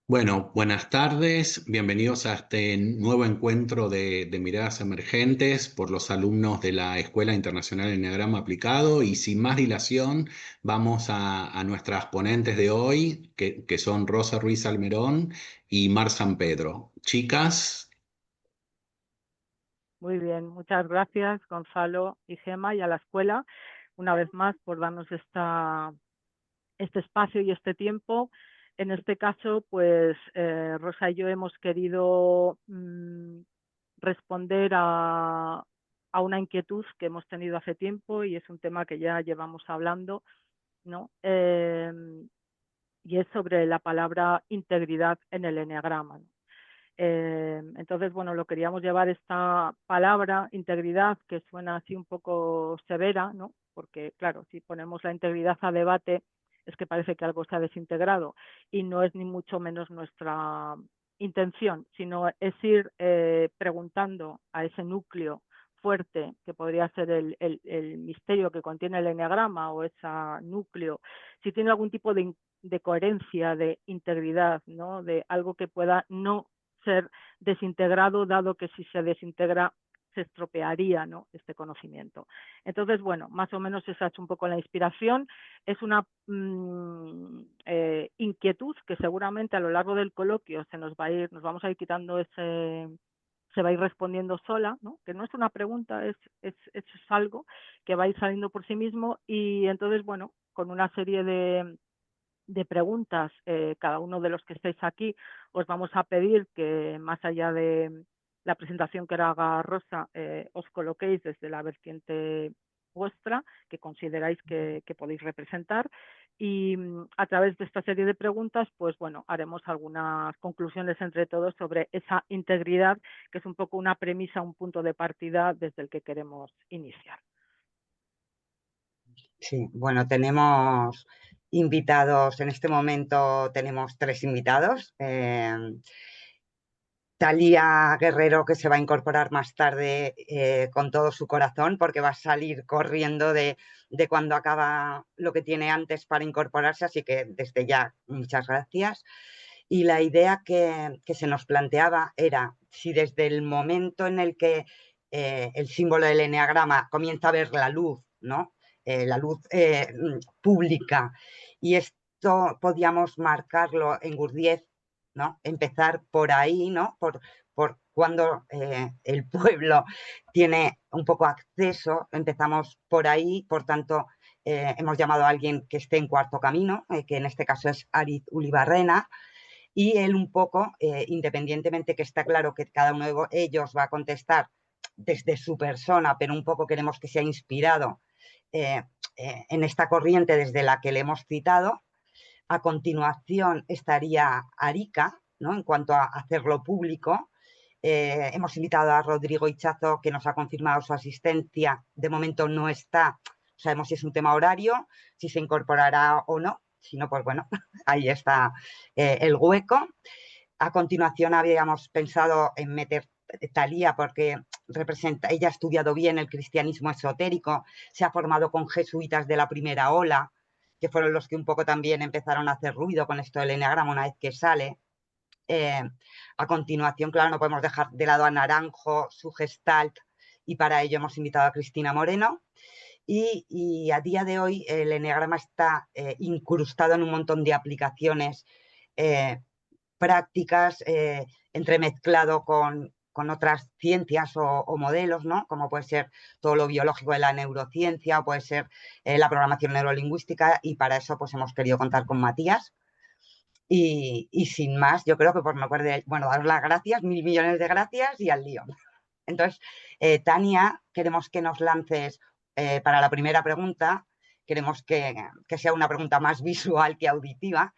Bueno, buenas tardes, bienvenidos a este nuevo encuentro de miradas emergentes por los alumnos de la Escuela Internacional de Enneagrama Aplicado y sin más dilación vamos a nuestras ponentes de hoy, que son Rosa Ruiz Almerón y Mar San Pedro. Chicas, Muy bien, muchas gracias Gonzalo y Gema y a la escuela una vez más por darnos este espacio y este tiempo. En este caso, pues Rosa y yo hemos querido responder a una inquietud que hemos tenido hace tiempo y es un tema que ya llevamos hablando, ¿no? Y es sobre la palabra integridad en el eneagrama, ¿no? Entonces, bueno, lo queríamos llevar esta palabra, integridad, que suena así un poco severa, ¿no? Porque, claro, si ponemos la integridad a debate, es que parece que algo se ha desintegrado y no es ni mucho menos nuestra intención, sino es ir preguntando a ese núcleo fuerte que podría ser el misterio que contiene el eneagrama o ese núcleo, si tiene algún tipo de coherencia, de integridad, ¿no? De algo que pueda no ser desintegrado, dado que si se desintegra se estropearía, ¿no?, este conocimiento. Entonces, bueno, más o menos esa es un poco la inspiración. Es una inquietud que seguramente a lo largo del coloquio nos vamos a ir quitando se va a ir respondiendo sola, ¿no? Que no es una pregunta, es algo que va a ir saliendo por sí mismo y entonces, bueno, con una serie de preguntas, cada uno de los que estéis aquí, os vamos a pedir que más allá de la presentación que haga Rosa, os coloquéis desde la vertiente vuestra, que consideráis que podéis representar. Y a través de esta serie de preguntas, pues bueno, haremos algunas conclusiones entre todos sobre esa integridad, que es un poco una premisa, un punto de partida desde el que queremos iniciar. Sí, bueno, tenemos invitados, en este momento tenemos 3 invitados. Talía Guerrero, que se va a incorporar más tarde con todo su corazón, porque va a salir corriendo de cuando acaba lo que tiene antes para incorporarse, así que desde ya, muchas gracias. Y la idea que se nos planteaba era si desde el momento en el que el símbolo del eneagrama comienza a ver la luz, ¿no? La luz pública, y esto podíamos marcarlo en Gurdjieff, ¿no? Empezar por ahí, ¿no? Por cuando el pueblo tiene un poco acceso, empezamos por ahí, por tanto, hemos llamado a alguien que esté en cuarto camino, que en este caso es Aritz Ulibarrena, y él un poco, independientemente que está claro que cada uno de ellos va a contestar desde su persona, pero un poco queremos que sea inspirado eh, en esta corriente desde la que le hemos citado. A continuación estaría Arica, ¿no? En cuanto a hacerlo público. Hemos invitado a Rodrigo Hichazo, que nos ha confirmado su asistencia. De momento no está, sabemos si es un tema horario, si se incorporará o no. Si no, pues bueno, ahí está el hueco. A continuación habíamos pensado en meter Talía, porque ella ha estudiado bien el cristianismo esotérico, se ha formado con jesuitas de la primera ola, que fueron los que un poco también empezaron a hacer ruido con esto del eneagrama una vez que sale. A continuación, claro, no podemos dejar de lado a Naranjo, su gestalt, y para ello hemos invitado a Cristina Moreno. Y a día de hoy el eneagrama está incrustado en un montón de aplicaciones prácticas, entremezclado con otras ciencias o modelos, ¿no? Como puede ser todo lo biológico de la neurociencia, o puede ser la programación neurolingüística, y para eso pues hemos querido contar con Matías. Y sin más, yo creo que por no perder, bueno, daros las gracias, 1000 millones de gracias y al lío. Entonces, Tania, queremos que nos lances para la primera pregunta, queremos que sea una pregunta más visual que auditiva,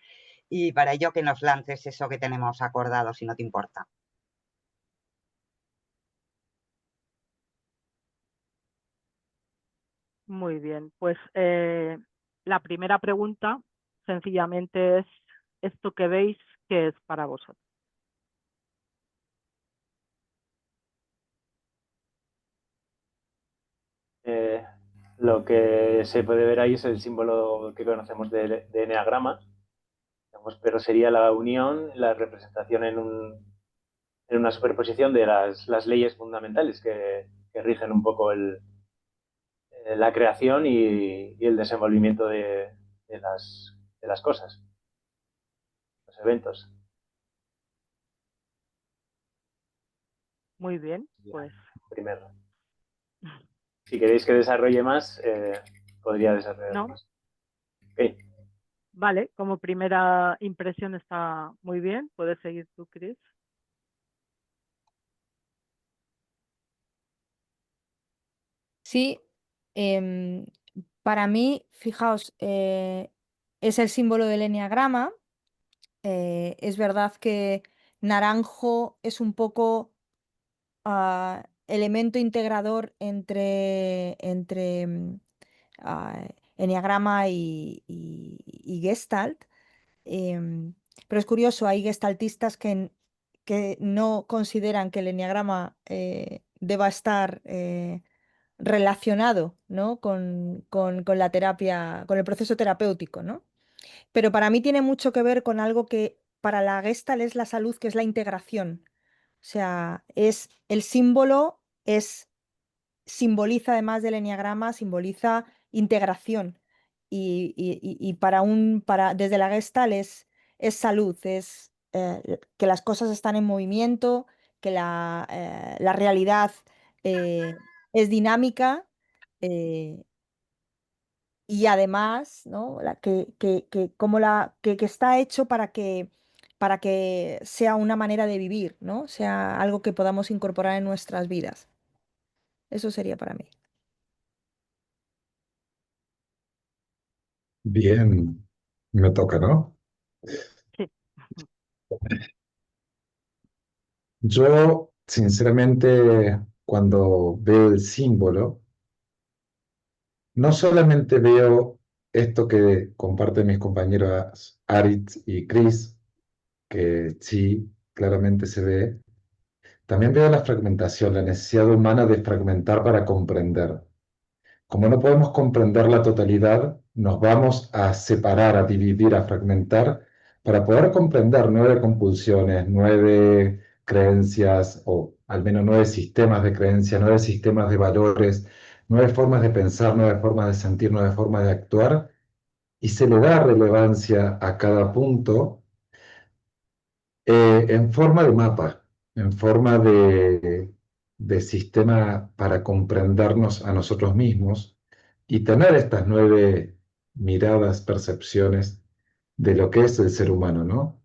y para ello que nos lances eso que tenemos acordado, si no te importa. Muy bien, pues la primera pregunta sencillamente es, ¿esto que veis qué es para vosotros? Eh, lo que se puede ver ahí es el símbolo que conocemos de eneagrama. digamos, pero sería la unión, la representación en una superposición de las leyes fundamentales que rigen un poco la creación y el desenvolvimiento de las cosas, los eventos. Muy bien, pues Primero. Si queréis que desarrolle más, podría desarrollar no, más. Okay. vale, como primera impresión está muy bien. Puedes seguir tú, Chris. Sí, para mí, fijaos, es el símbolo del eneagrama. Es verdad que naranjo es un poco elemento integrador entre eneagrama y Gestalt. Em, pero es curioso, hay gestaltistas que no consideran que el eneagrama deba estar relacionado, ¿no? con la terapia, con el proceso terapéutico, ¿no? Pero para mí tiene mucho que ver con algo que para la Gestalt es la salud, que es la integración. O sea, es el símbolo, simboliza además del eneagrama, simboliza integración. Y desde la Gestalt es salud, es que las cosas están en movimiento, que la realidad es dinámica. eh, y además, ¿no? Que está hecho para que sea una manera de vivir, ¿no? Sea algo que podamos incorporar en nuestras vidas. Eso sería para mí. Bien, me toca, ¿no? Sí. Yo, sinceramente, cuando veo el símbolo, no solamente veo esto que comparten mis compañeros Aritz y Chris, que sí, claramente se ve, también veo la fragmentación, la necesidad humana de fragmentar para comprender. Como no podemos comprender la totalidad, nos vamos a separar, a dividir, a fragmentar para poder comprender 9 compulsiones, 9 creencias, o al menos 9 sistemas de creencias, 9 sistemas de valores, 9 formas de pensar, 9 formas de sentir, 9 formas de actuar, y se le da relevancia a cada punto en forma de mapa, en forma de sistema para comprendernos a nosotros mismos y tener estas 9 miradas, percepciones de lo que es el ser humano, ¿no?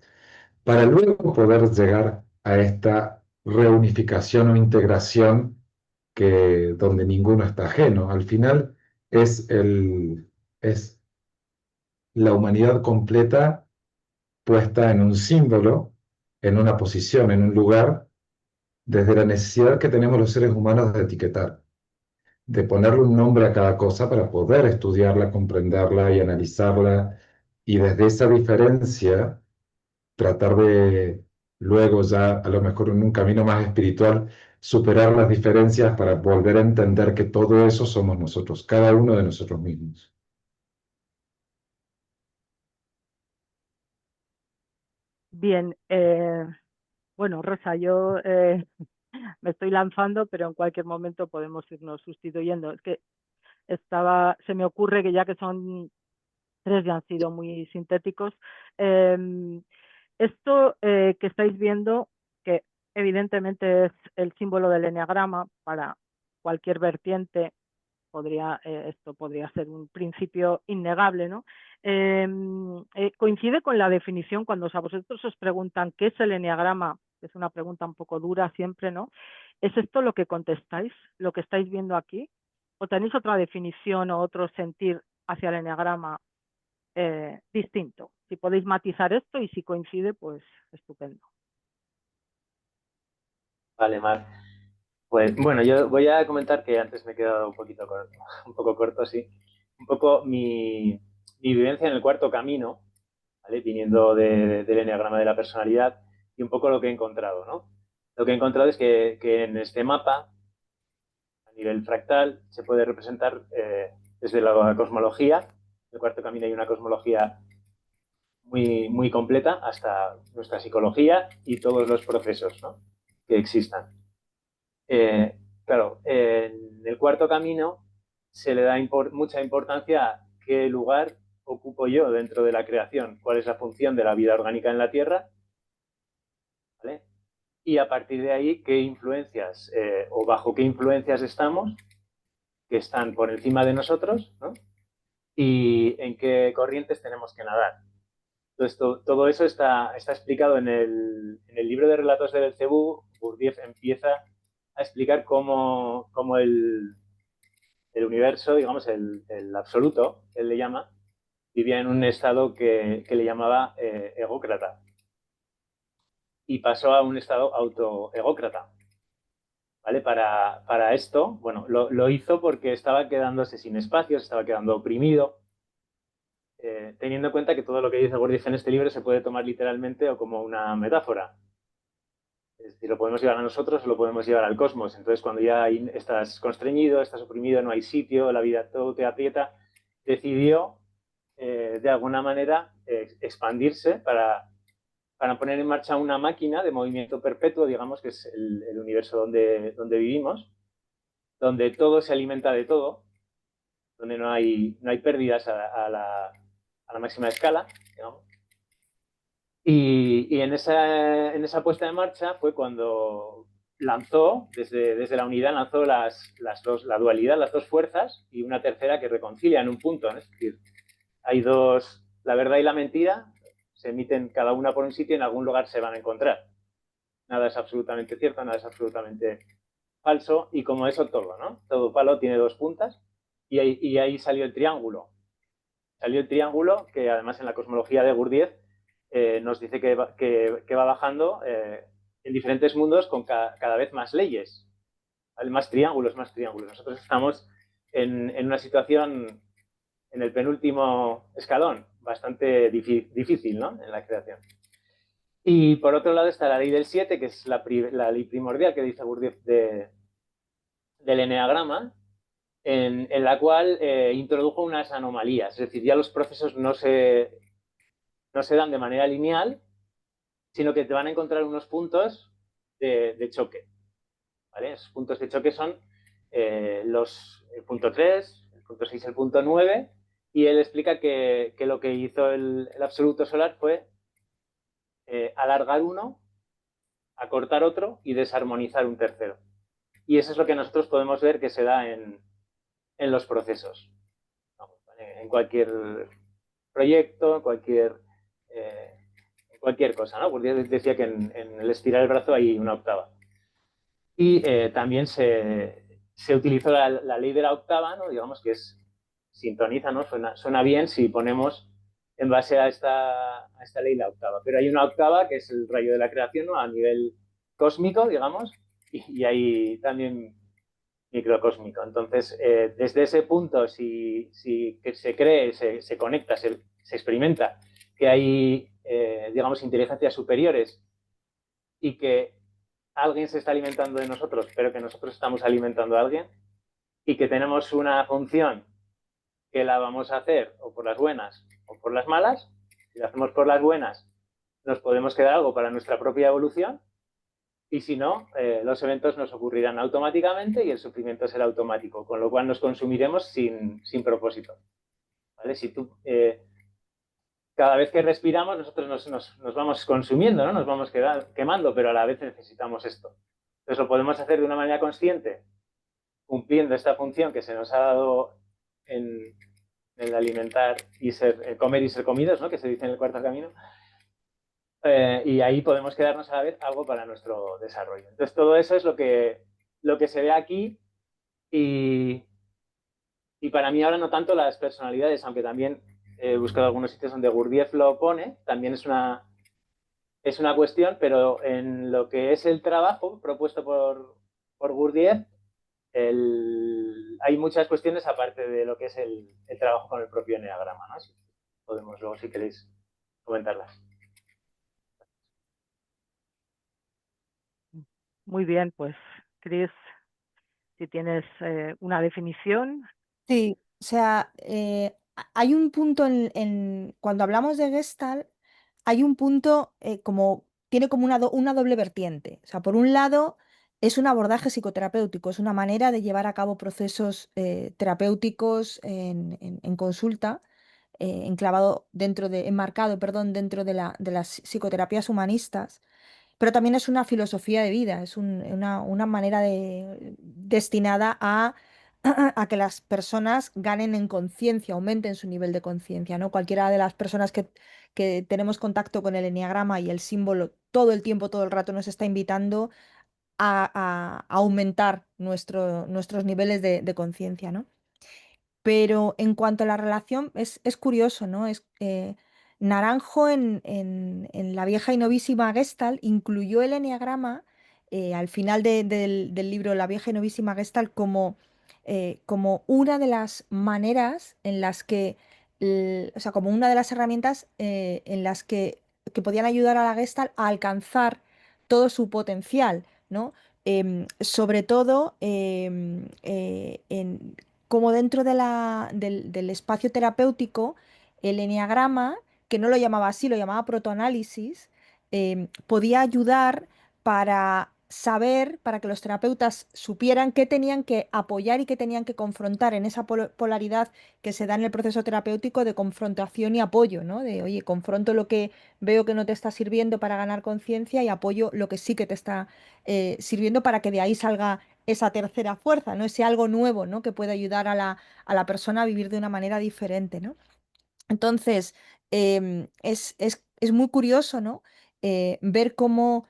Para luego poder llegar a esta reunificación o integración donde ninguno está ajeno. Al final es la humanidad completa puesta en un símbolo, en una posición, en un lugar, desde la necesidad que tenemos los seres humanos de etiquetar, de ponerle un nombre a cada cosa para poder estudiarla, comprenderla y analizarla, y desde esa diferencia tratar de luego ya, a lo mejor en un camino más espiritual, superar las diferencias para volver a entender que todo eso somos nosotros, cada uno de nosotros mismos. Bien, bueno, Rosa, yo me estoy lanzando, pero en cualquier momento podemos irnos sustituyendo. Es que se me ocurre que ya que son tres ya han sido muy sintéticos, esto que estáis viendo, que evidentemente es el símbolo del eneagrama para cualquier vertiente, esto podría ser un principio innegable, ¿no? Coincide con la definición cuando a vosotros os preguntan qué es el eneagrama, que es una pregunta un poco dura siempre, ¿no? ¿Es esto lo que contestáis, lo que estáis viendo aquí? ¿O tenéis otra definición o otro sentir hacia el eneagrama distinto? Si podéis matizar esto y si coincide, pues estupendo. Vale, Mar. Pues bueno, yo voy a comentar que antes me he quedado un poquito corto, un poco corto, sí. Un poco mi vivencia en el cuarto camino, ¿vale? Viniendo del enneagrama de la personalidad y un poco lo que he encontrado, ¿no? Lo que he encontrado es que en este mapa, a nivel fractal, se puede representar desde la cosmología. En el cuarto camino hay una cosmología muy completa hasta nuestra psicología y todos los procesos, ¿no?, que existan. Claro, en el cuarto camino se le da mucha importancia a qué lugar ocupo yo dentro de la creación, cuál es la función de la vida orgánica en la Tierra, ¿vale? Y a partir de ahí, qué influencias o bajo qué influencias estamos, que están por encima de nosotros, ¿no?, y en qué corrientes tenemos que nadar. Entonces, todo eso está explicado en el libro de relatos de Belcebú. Gurdjieff empieza a explicar cómo el universo, digamos, el absoluto, él le llama, vivía en un estado que le llamaba egócrata. Y pasó a un estado autoegócrata. ¿Vale? Para esto, bueno, lo hizo porque estaba quedándose sin espacios, estaba quedando oprimido, teniendo en cuenta que todo lo que dice Gurdjieff en este libro se puede tomar literalmente o como una metáfora. Es decir, lo podemos llevar a nosotros o lo podemos llevar al cosmos. Entonces, cuando ya estás constreñido, estás oprimido, no hay sitio, la vida todo te aprieta, decidió, de alguna manera, expandirse para poner en marcha una máquina de movimiento perpetuo, digamos, que es el universo donde vivimos, donde todo se alimenta de todo, donde no hay pérdidas a la máxima escala, digamos. Y en esa puesta en marcha fue cuando lanzó, desde la unidad, lanzó la dualidad, las dos fuerzas, y una tercera que reconcilia en un punto, ¿no? Es decir, hay dos, la verdad y la mentira, se emiten cada una por un sitio y en algún lugar se van a encontrar. Nada es absolutamente cierto, nada es absolutamente falso, y como eso todo, ¿no? Todo palo tiene dos puntas, y ahí salió el triángulo. Salió el triángulo, que además en la cosmología de Gurdjieff nos dice que va bajando en diferentes mundos con cada vez más leyes. ¿Vale? Más triángulos, más triángulos. Nosotros estamos en una situación, en el penúltimo escalón, bastante difícil, ¿no?, en la creación. Y por otro lado está la ley del 7, que es la ley primordial que dice Gurdjieff del eneagrama, en la cual introdujo unas anomalías. Es decir, ya los procesos no se dan de manera lineal, sino que te van a encontrar unos puntos de choque. ¿Vale? Esos puntos de choque son el punto 3, el punto 6, el punto 9, y él explica que lo que hizo el absoluto solar fue alargar uno, acortar otro y desarmonizar un tercero. Y eso es lo que nosotros podemos ver que se da en los procesos. En cualquier proyecto, en cualquier cosa, ¿no? Porque decía que en el estirar el brazo hay una octava. Y también se utilizó la ley de la octava, ¿no? Digamos que sintoniza, ¿no? Suena bien si ponemos en base a esta ley la octava. Pero hay una octava que es el rayo de la creación, ¿no?, a nivel cósmico, digamos, y hay también microcósmico. Entonces, desde ese punto, si se cree, se conecta, se experimenta que hay, digamos, inteligencias superiores y que alguien se está alimentando de nosotros, pero que nosotros estamos alimentando a alguien, y que tenemos una función que la vamos a hacer o por las buenas o por las malas. Si la hacemos por las buenas, nos podemos quedar algo para nuestra propia evolución, y si no, los eventos nos ocurrirán automáticamente y el sufrimiento será automático, con lo cual nos consumiremos sin propósito. ¿Vale? Si cada vez que respiramos, nosotros nos vamos consumiendo, ¿no? Nos vamos quemando, pero a la vez necesitamos esto. Entonces lo podemos hacer de una manera consciente, cumpliendo esta función que se nos ha dado en el alimentar y comer y ser comidos, ¿no?, que se dice en el cuarto camino. Y ahí podemos quedarnos a la vez algo para nuestro desarrollo. Entonces todo eso es lo que se ve aquí, y para mí ahora no tanto las personalidades, aunque también he buscado algunos sitios donde Gurdjieff lo pone, también es una cuestión, pero en lo que es el trabajo propuesto por Gurdjieff, hay muchas cuestiones aparte de lo que es el trabajo con el propio eneagrama, ¿no? Podemos luego, si queréis, comentarlas. Muy bien, pues, Chris, si tienes una definición. Sí, o sea, hay un punto cuando hablamos de Gestalt, hay un punto tiene como una doble vertiente. O sea, por un lado, es un abordaje psicoterapéutico, es una manera de llevar a cabo procesos terapéuticos en consulta, enmarcado, perdón, dentro de las psicoterapias humanistas. Pero también es una filosofía de vida, es una manera destinada a que las personas ganen en conciencia, aumenten su nivel de conciencia, ¿no? Cualquiera de las personas que tenemos contacto con el eneagrama y el símbolo todo el tiempo, todo el rato nos está invitando a aumentar nuestros niveles de conciencia, ¿no? Pero en cuanto a la relación, es curioso, ¿no? Naranjo en la vieja y novísima Gestalt incluyó el eneagrama al final del libro La vieja y novísima Gestalt como una de las maneras en las que, o sea, como una de las herramientas en las que podían ayudar a la Gestalt a alcanzar todo su potencial, ¿no? Sobre todo como dentro del espacio terapéutico, el eneagrama, que no lo llamaba así, lo llamaba protoanálisis, podía ayudar para saber, para que los terapeutas supieran qué tenían que apoyar y qué tenían que confrontar en esa polaridad que se da en el proceso terapéutico de confrontación y apoyo, ¿no? De, oye, confronto lo que veo que no te está sirviendo para ganar conciencia y apoyo lo que sí que te está sirviendo para que de ahí salga esa tercera fuerza, ¿no? Ese algo nuevo, ¿no? Que puede ayudar a la persona a vivir de una manera diferente, ¿no? Entonces, es muy curioso, ¿no? Ver cómo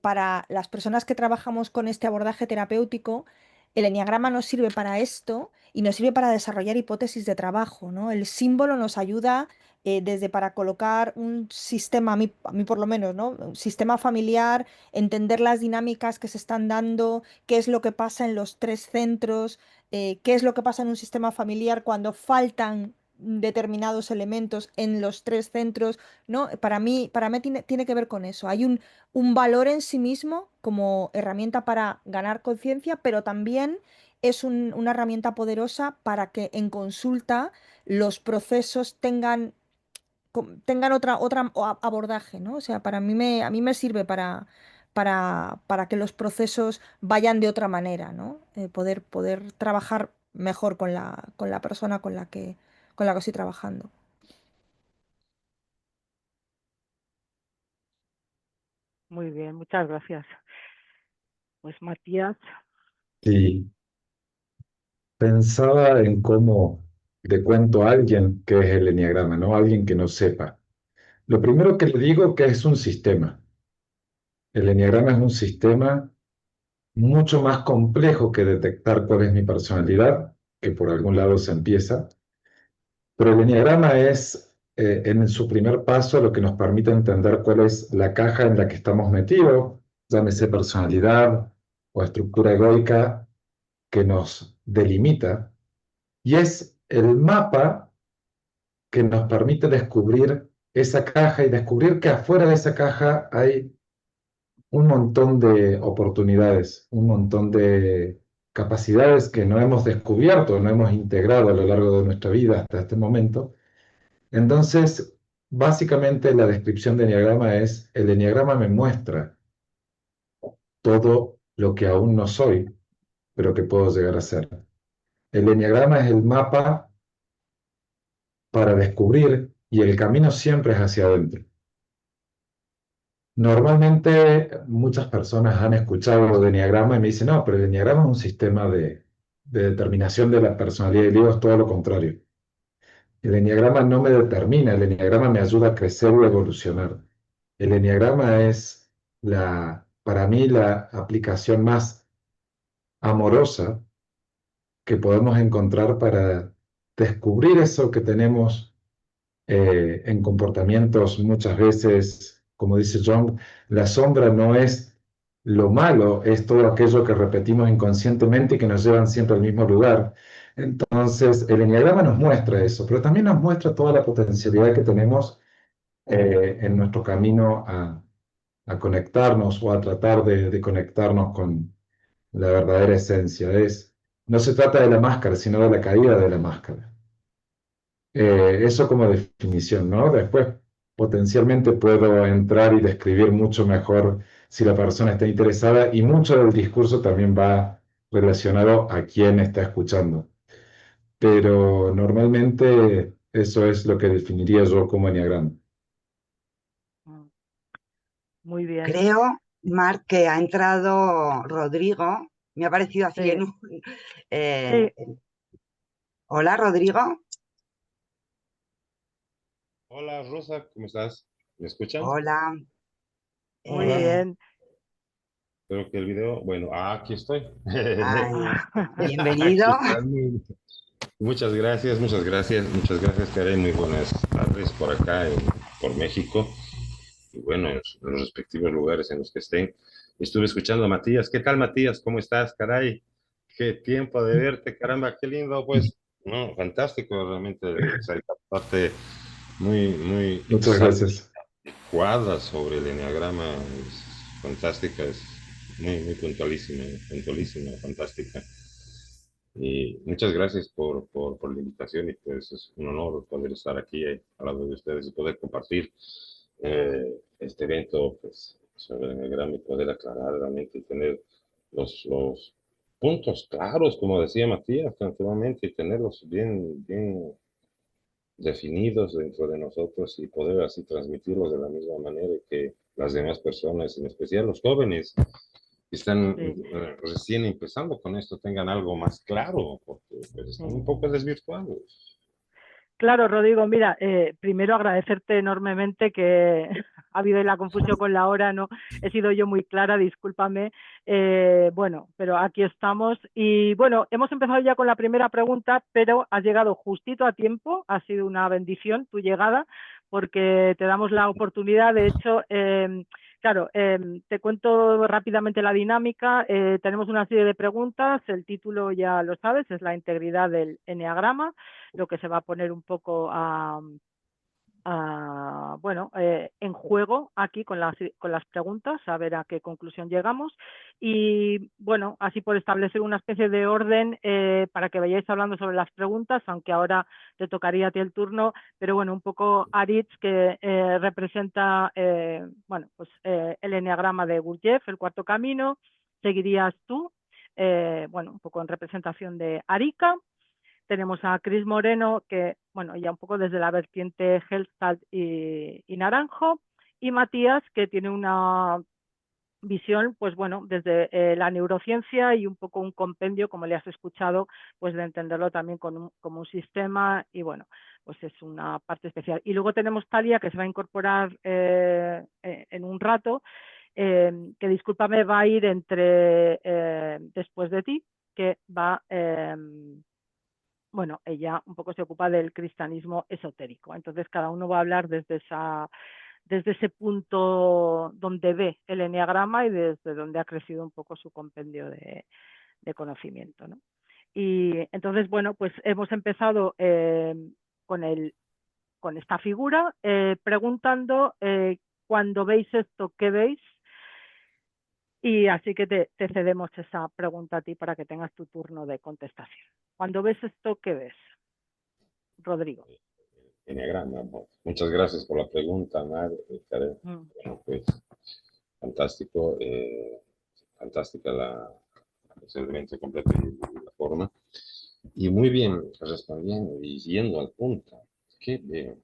para las personas que trabajamos con este abordaje terapéutico, el eneagrama nos sirve para esto y nos sirve para desarrollar hipótesis de trabajo, ¿no? El símbolo nos ayuda desde para colocar un sistema, a mí por lo menos, ¿no? Un sistema familiar, entender las dinámicas que se están dando, qué es lo que pasa en los tres centros, qué es lo que pasa en un sistema familiar cuando faltan determinados elementos en los tres centros, ¿no? Para mí tiene que ver con eso. Hay un valor en sí mismo como herramienta para ganar conciencia, pero también es una herramienta poderosa para que en consulta los procesos tengan otra abordaje, ¿no? O sea, a mí me sirve para que los procesos vayan de otra manera, ¿no? Poder trabajar mejor con la persona con la que estoy trabajando. Muy bien, muchas gracias. Pues Matías, Sí, pensaba en cómo le cuento a alguien qué es el eneagrama, ¿no? Alguien que no sepa. Lo primero que le digo que es un sistema. El eneagrama es un sistema mucho más complejo que detectar cuál es mi personalidad, que por algún lado se empieza, pero el eneagrama es, en su primer paso, lo que nos permite entender cuál es la caja en la que estamos metidos, llámese personalidad o estructura egoica que nos delimita, y es el mapa que nos permite descubrir esa caja y descubrir que afuera de esa caja hay un montón de oportunidades, un montón de capacidades que no hemos descubierto, no hemos integrado a lo largo de nuestra vida hasta este momento. Entonces, básicamente la descripción de Enneagrama es, el Enneagrama me muestra todo lo que aún no soy, pero que puedo llegar a ser. El Enneagrama es el mapa para descubrir y el camino siempre es hacia adentro. Normalmente muchas personas han escuchado de Enneagrama y me dicen, no, pero el Enneagrama es un sistema de determinación de la personalidad y digo, es todo lo contrario. El Enneagrama no me determina, el Enneagrama me ayuda a crecer o evolucionar. El Enneagrama es para mí la aplicación más amorosa que podemos encontrar para descubrir eso que tenemos en comportamientos muchas veces, como dice Jung, la sombra no es lo malo, es todo aquello que repetimos inconscientemente y que nos llevan siempre al mismo lugar. Entonces, el enneagrama nos muestra eso, pero también nos muestra toda la potencialidad que tenemos en nuestro camino a conectarnos o a tratar de conectarnos con la verdadera esencia. No se trata de la máscara, sino de la caída de la máscara. Eso como definición, ¿no? Después potencialmente puedo entrar y describir mucho mejor si la persona está interesada y mucho del discurso también va relacionado a quién está escuchando. Pero normalmente eso es lo que definiría yo como enneagrama. Muy bien. Creo, Marc, que ha entrado Rodrigo. Me ha parecido así Sí. en un... Sí. Hola, Rodrigo. Hola Rosa, ¿cómo estás? ¿Me escuchan? Hola. Muy Hola. bien. Espero que el video, bueno, aquí estoy. Ay, Aquí bienvenido. estás. Muchas gracias, muchas gracias, Karen. Muy buenas tardes por acá, por México. Y bueno, en los respectivos lugares en los que estén. Estuve escuchando a Matías. ¿Qué tal, Matías? ¿Cómo estás, caray? Qué tiempo de verte, caramba, qué lindo, pues. No, fantástico, realmente. Esa parte muy Muchas gracias. adecuada sobre el enneagrama es fantástica, es muy puntualísima, fantástica. Y muchas gracias por la invitación y pues es un honor poder estar aquí al lado de ustedes y poder compartir este evento pues, sobre el enneagrama y poder aclarar realmente y tener los puntos claros, como decía Matías anteriormente, y tenerlos bien definidos dentro de nosotros y poder así transmitirlos de la misma manera que las demás personas, en especial los jóvenes que están recién empezando con esto, tengan algo más claro, porque pues, están un poco desvirtuados. Claro, Rodrigo, mira, primero agradecerte enormemente que ha habido la confusión con la hora, no he sido yo muy clara, discúlpame. Bueno, pero aquí estamos y bueno, hemos empezado ya con la primera pregunta, pero has llegado justito a tiempo, ha sido una bendición tu llegada, porque te damos la oportunidad, de hecho, claro, te cuento rápidamente la dinámica. Tenemos una serie de preguntas, el título ya lo sabes, es la integridad del enneagrama, lo que se va a poner un poco en juego aquí con las preguntas, a ver a qué conclusión llegamos. Y bueno, así por establecer una especie de orden para que vayáis hablando sobre las preguntas, aunque ahora te tocaría a ti el turno, pero bueno, un poco Aritz, que representa el enneagrama de Gurdjieff, el cuarto camino, seguirías tú, un poco en representación de Arica. Tenemos a Cris Moreno, que, bueno, ya un poco desde la vertiente Gestalt y Naranjo, y Matías, que tiene una visión, pues bueno, desde la neurociencia y un poco un compendio, como le has escuchado, pues de entenderlo también como un sistema y bueno, pues es una parte especial. Y luego tenemos Talia, que se va a incorporar en un rato, que discúlpame, va a ir después de ti, que va... ella un poco se ocupa del cristianismo esotérico. Entonces, cada uno va a hablar desde ese punto donde ve el enneagrama y desde donde ha crecido un poco su compendio de conocimiento, ¿no? Y entonces, bueno, pues hemos empezado con esta figura, preguntando cuando veis esto, ¿qué veis? Y así que te cedemos esa pregunta a ti para que tengas tu turno de contestación. Cuando ves esto, ¿qué ves? Rodrigo. Enneagrama, bueno, muchas gracias por la pregunta, Mar, Karen. Bueno, pues fantástico, fantástica el evento completo y la forma. Y muy bien, respondiendo y yendo al punto, ¿qué veo?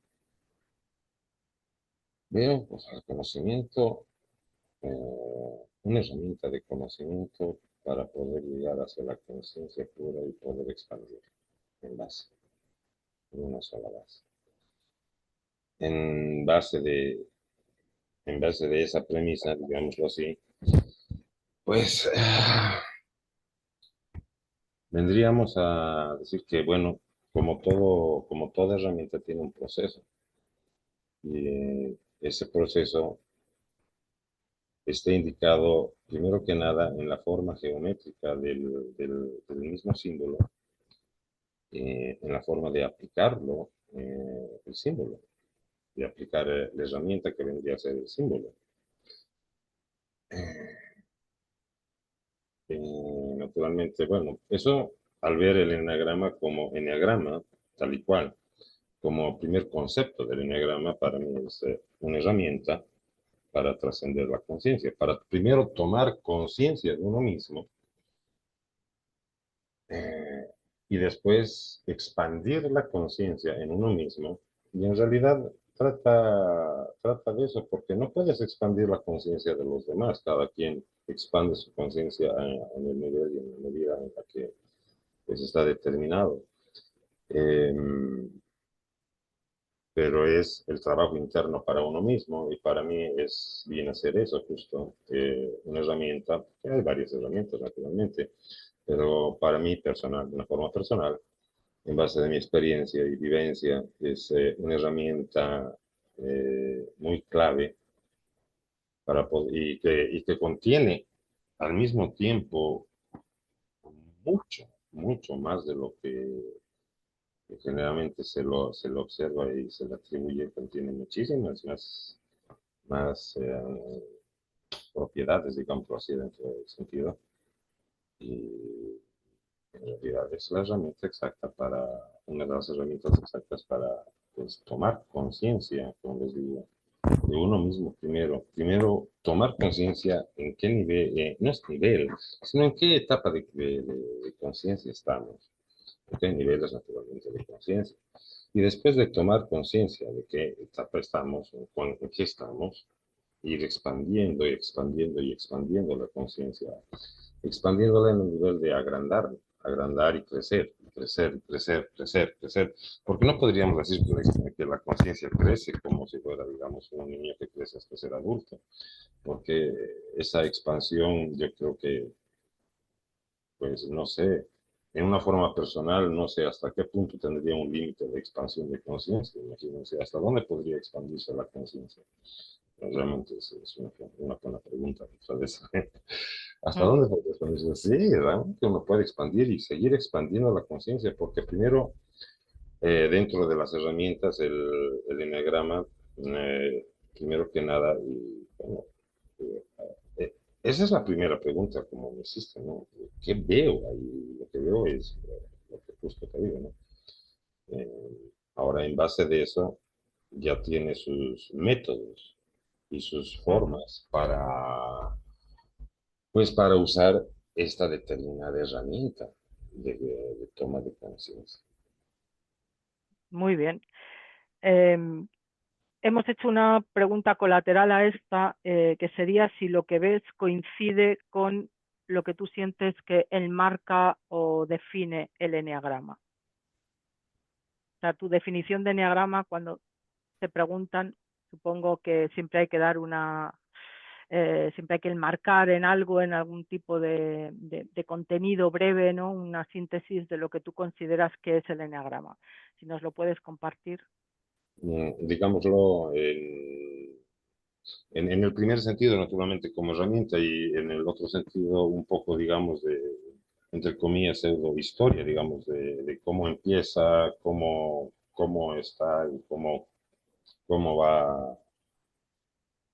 Veo pues, el conocimiento, una herramienta de conocimiento para poder llegar hacia la conciencia pura y poder expandir en base, en una sola base. En base de esa premisa, digámoslo así, pues vendríamos a decir que, bueno, como toda herramienta tiene un proceso. Y ese proceso está indicado, primero que nada, en la forma geométrica del mismo símbolo, en la forma de aplicarlo, el símbolo, de aplicar la herramienta que vendría a ser el símbolo. Naturalmente, bueno, eso al ver el enneagrama como enneagrama, tal y cual, como primer concepto del enneagrama, para mí es una herramienta para trascender la conciencia, para primero tomar conciencia de uno mismo y después expandir la conciencia en uno mismo. Y en realidad trata de eso, porque no puedes expandir la conciencia de los demás. Cada quien expande su conciencia en el nivel y en la medida en la que pues, está determinado. Pero es el trabajo interno para uno mismo y para mí es bien hacer eso justo, una herramienta, que hay varias herramientas naturalmente, pero para mí personal, de una forma personal, en base a mi experiencia y vivencia, es una herramienta muy clave para y que contiene al mismo tiempo mucho más de lo que generalmente se lo observa y se le atribuye, contiene muchísimas más propiedades, digamos así, dentro del sentido. Y en realidad es la herramienta exacta para, una de las herramientas exactas para pues, tomar conciencia, como les digo, de uno mismo primero. Primero, tomar conciencia en qué nivel, no es nivel, sino en qué etapa de conciencia estamos. En qué niveles, naturalmente, de conciencia. Y después de tomar conciencia de qué etapa estamos, en qué estamos, ir expandiendo y expandiendo y expandiendo la conciencia, expandiéndola en el nivel de agrandar y crecer, crecer, crecer, crecer, crecer. Porque no podríamos decir que la conciencia crece como si fuera, digamos, un niño que crece hasta ser adulto, porque esa expansión yo creo que, pues no sé, en una forma personal, no sé hasta qué punto tendría un límite de expansión de conciencia. Imagínense, hasta dónde podría expandirse la conciencia. Realmente es una buena pregunta, ¿sabes? ¿Hasta dónde podría expandirse? Sí, realmente uno puede expandir y seguir expandiendo la conciencia, porque primero, dentro de las herramientas, el enneagrama, primero que nada, y, bueno, esa es la primera pregunta, como me hiciste, ¿no? ¿Qué veo ahí? Lo que veo es lo que justo te digo, ¿no? Ahora, en base de eso, ya tiene sus métodos y sus formas pues, para usar esta determinada herramienta de toma de conciencia. Muy bien. Hemos hecho una pregunta colateral a esta, que sería si lo que ves coincide con lo que tú sientes que enmarca o define el eneagrama. O sea, tu definición de eneagrama, cuando te preguntan, supongo que siempre hay que dar siempre hay que enmarcar en algo, en algún tipo de contenido breve, ¿no? Una síntesis de lo que tú consideras que es el eneagrama. Si nos lo puedes compartir. Digámoslo, en el primer sentido, naturalmente, como herramienta, y en el otro sentido, un poco, digamos, entre comillas, pseudo historia, digamos, de cómo empieza, cómo está y cómo va,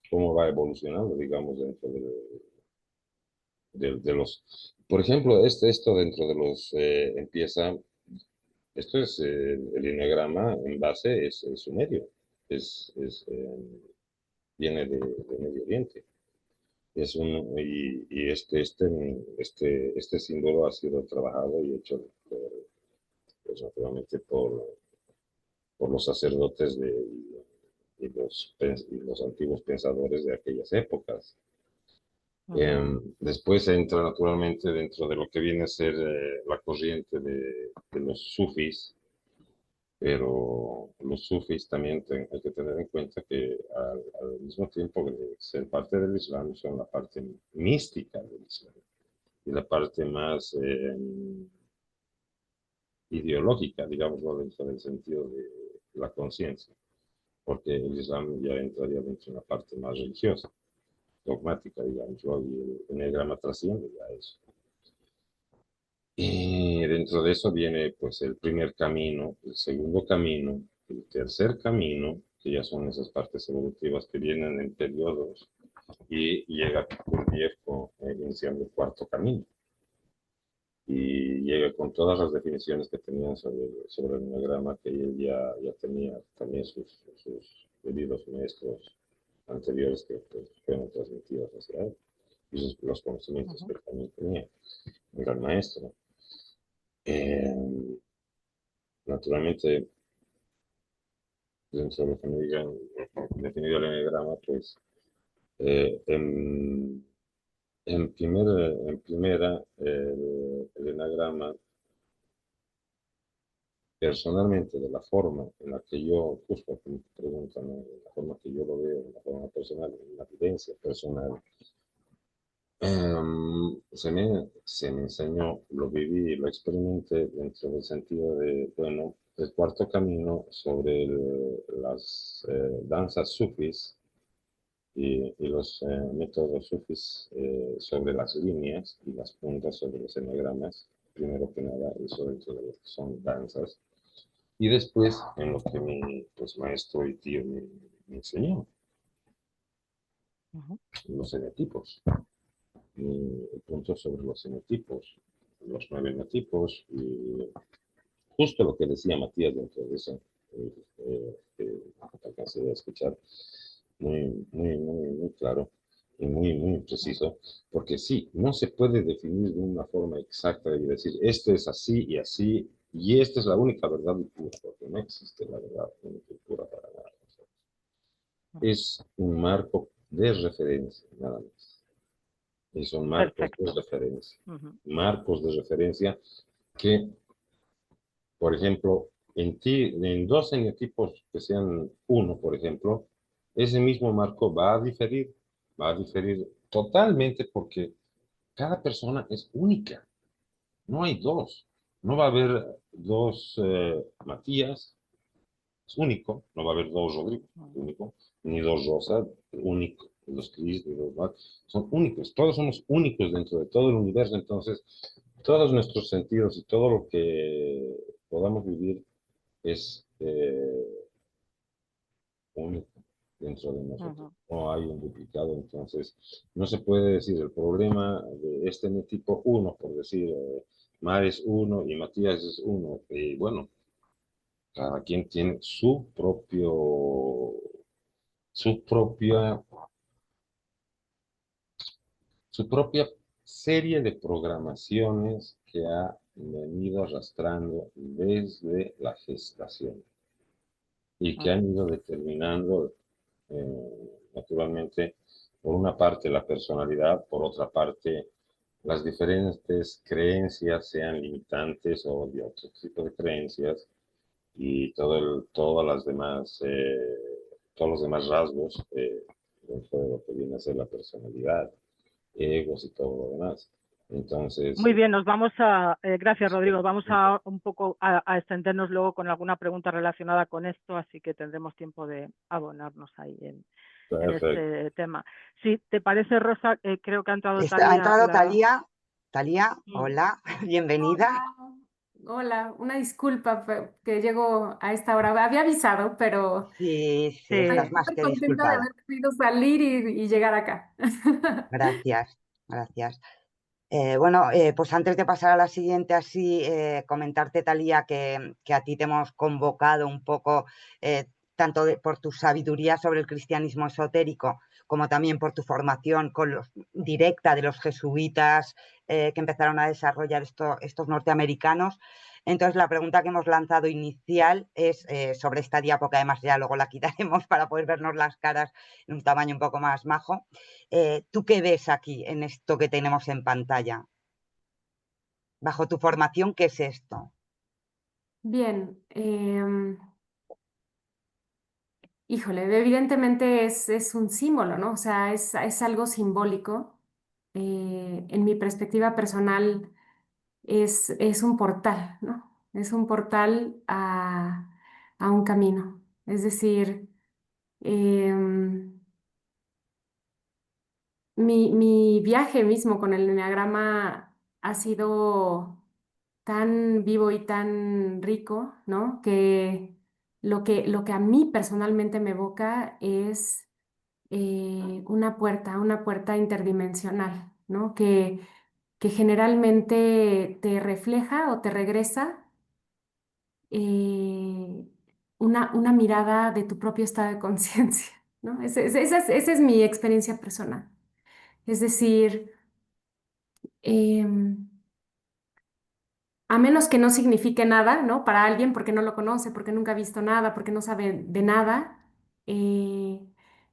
cómo va evolucionando, digamos, dentro de los... Por ejemplo, esto dentro de los... empieza... Esto es el enneagrama en base, es sumerio, viene de Medio Oriente. Y este símbolo ha sido trabajado y hecho pues, naturalmente por los sacerdotes y los antiguos pensadores de aquellas épocas. Después entra naturalmente dentro de lo que viene a ser la corriente de los sufis, pero los sufis también hay que tener en cuenta que al mismo tiempo de ser parte del Islam son la parte mística del Islam y la parte más ideológica, digámoslo, dentro del sentido de la conciencia, porque el Islam ya entraría dentro de una parte más religiosa, dogmática, digámoslo, y el enneagrama trasciende ya eso. Y dentro de eso viene pues el primer camino, el segundo camino, el tercer camino, que ya son esas partes evolutivas que vienen en periodos, y llega el viejo iniciando el cuarto camino. y llega con todas las definiciones que tenían sobre el enneagrama, que él ya tenía también sus queridos maestros anteriores que pues, fueron transmitidos hacia él, y los conocimientos que él también tenía, un gran maestro. Naturalmente, dentro de lo que me digan definido el enneagrama, pues en primera, el enneagrama, personalmente, de la forma en la que yo, justo como te preguntan, ¿no? La forma que yo lo veo, la forma personal, la vivencia personal, se me enseñó, lo viví, lo experimenté dentro del sentido de, bueno, el cuarto camino sobre las danzas sufis y los métodos sufis sobre las líneas y las puntas sobre los enneagramas, primero que nada, eso dentro de lo que son danzas, y después en lo que mi pues, maestro y tío me enseñó, los enetipos, el punto sobre los enetipos, los 9 enetipos, y justo lo que decía Matías dentro de eso, que alcancé a escuchar, muy claro y muy preciso, porque sí, no se puede definir de una forma exacta y decir, esto es así y así, y esta es la única verdad y pura, porque no existe la verdad única y pura para nada. Es un marco de referencia, nada más. Y son marcos de referencia. Marcos de referencia que, por ejemplo, en dos enetipos que sean uno, por ejemplo, ese mismo marco va a diferir totalmente porque cada persona es única. No hay dos. No va a haber dos Matías, es único. No va a haber dos Rodrigo, único. Ni dos Rosa, único. Los Cris, ni los Mac, son únicos. Todos somos únicos dentro de todo el universo. Entonces, todos nuestros sentidos y todo lo que podamos vivir es único dentro de nosotros. No hay un duplicado, entonces no se puede decir el problema de este tipo 1, por decir, Mar es 1 y Matías es 1. Y bueno, cada quien tiene su propia serie de programaciones que ha venido arrastrando desde la gestación y que han ido determinando naturalmente, por una parte la personalidad, por otra parte las diferentes creencias, sean limitantes o de otro tipo de creencias, y todas las demás, todos los demás rasgos dentro de lo que viene a ser la personalidad, egos y todo lo demás. Entonces, muy bien, nos vamos a, gracias Rodrigo, vamos a un poco a extendernos luego con alguna pregunta relacionada con esto, así que tendremos tiempo de abonarnos ahí en este tema. Si te parece, Rosa, creo que ha entrado Talía. Ha entrado Talía. Talía, hola, bienvenida. Hola, una disculpa que llego a esta hora. Había avisado, pero sí, estás más que contenta disculpada. de haber podido salir y llegar acá. Gracias. Bueno, pues antes de pasar a la siguiente, así comentarte, Talía, que a ti te hemos convocado un poco, tanto por tu sabiduría sobre el cristianismo esotérico, como también por tu formación directa de los jesuitas que empezaron a desarrollar estos norteamericanos. Entonces, la pregunta que hemos lanzado inicial es sobre esta diapo, que además ya luego la quitaremos para poder vernos las caras en un tamaño un poco más majo. ¿Tú qué ves aquí en esto que tenemos en pantalla? Bajo tu formación, ¿qué es esto? Bien. Híjole, evidentemente es un símbolo, ¿no? O sea, es algo simbólico. En mi perspectiva personal, es un portal, ¿no? Es un portal a un camino. Es decir, mi viaje mismo con el enneagrama ha sido tan vivo y tan rico, ¿no? Que lo que a mí personalmente me evoca es una puerta interdimensional, ¿no? Que que generalmente te refleja o te regresa una mirada de tu propio estado de conciencia, ¿no? Esa es mi experiencia personal. Es decir, a menos que no signifique nada, ¿no? Para alguien, porque no lo conoce, porque nunca ha visto nada, porque no sabe de nada,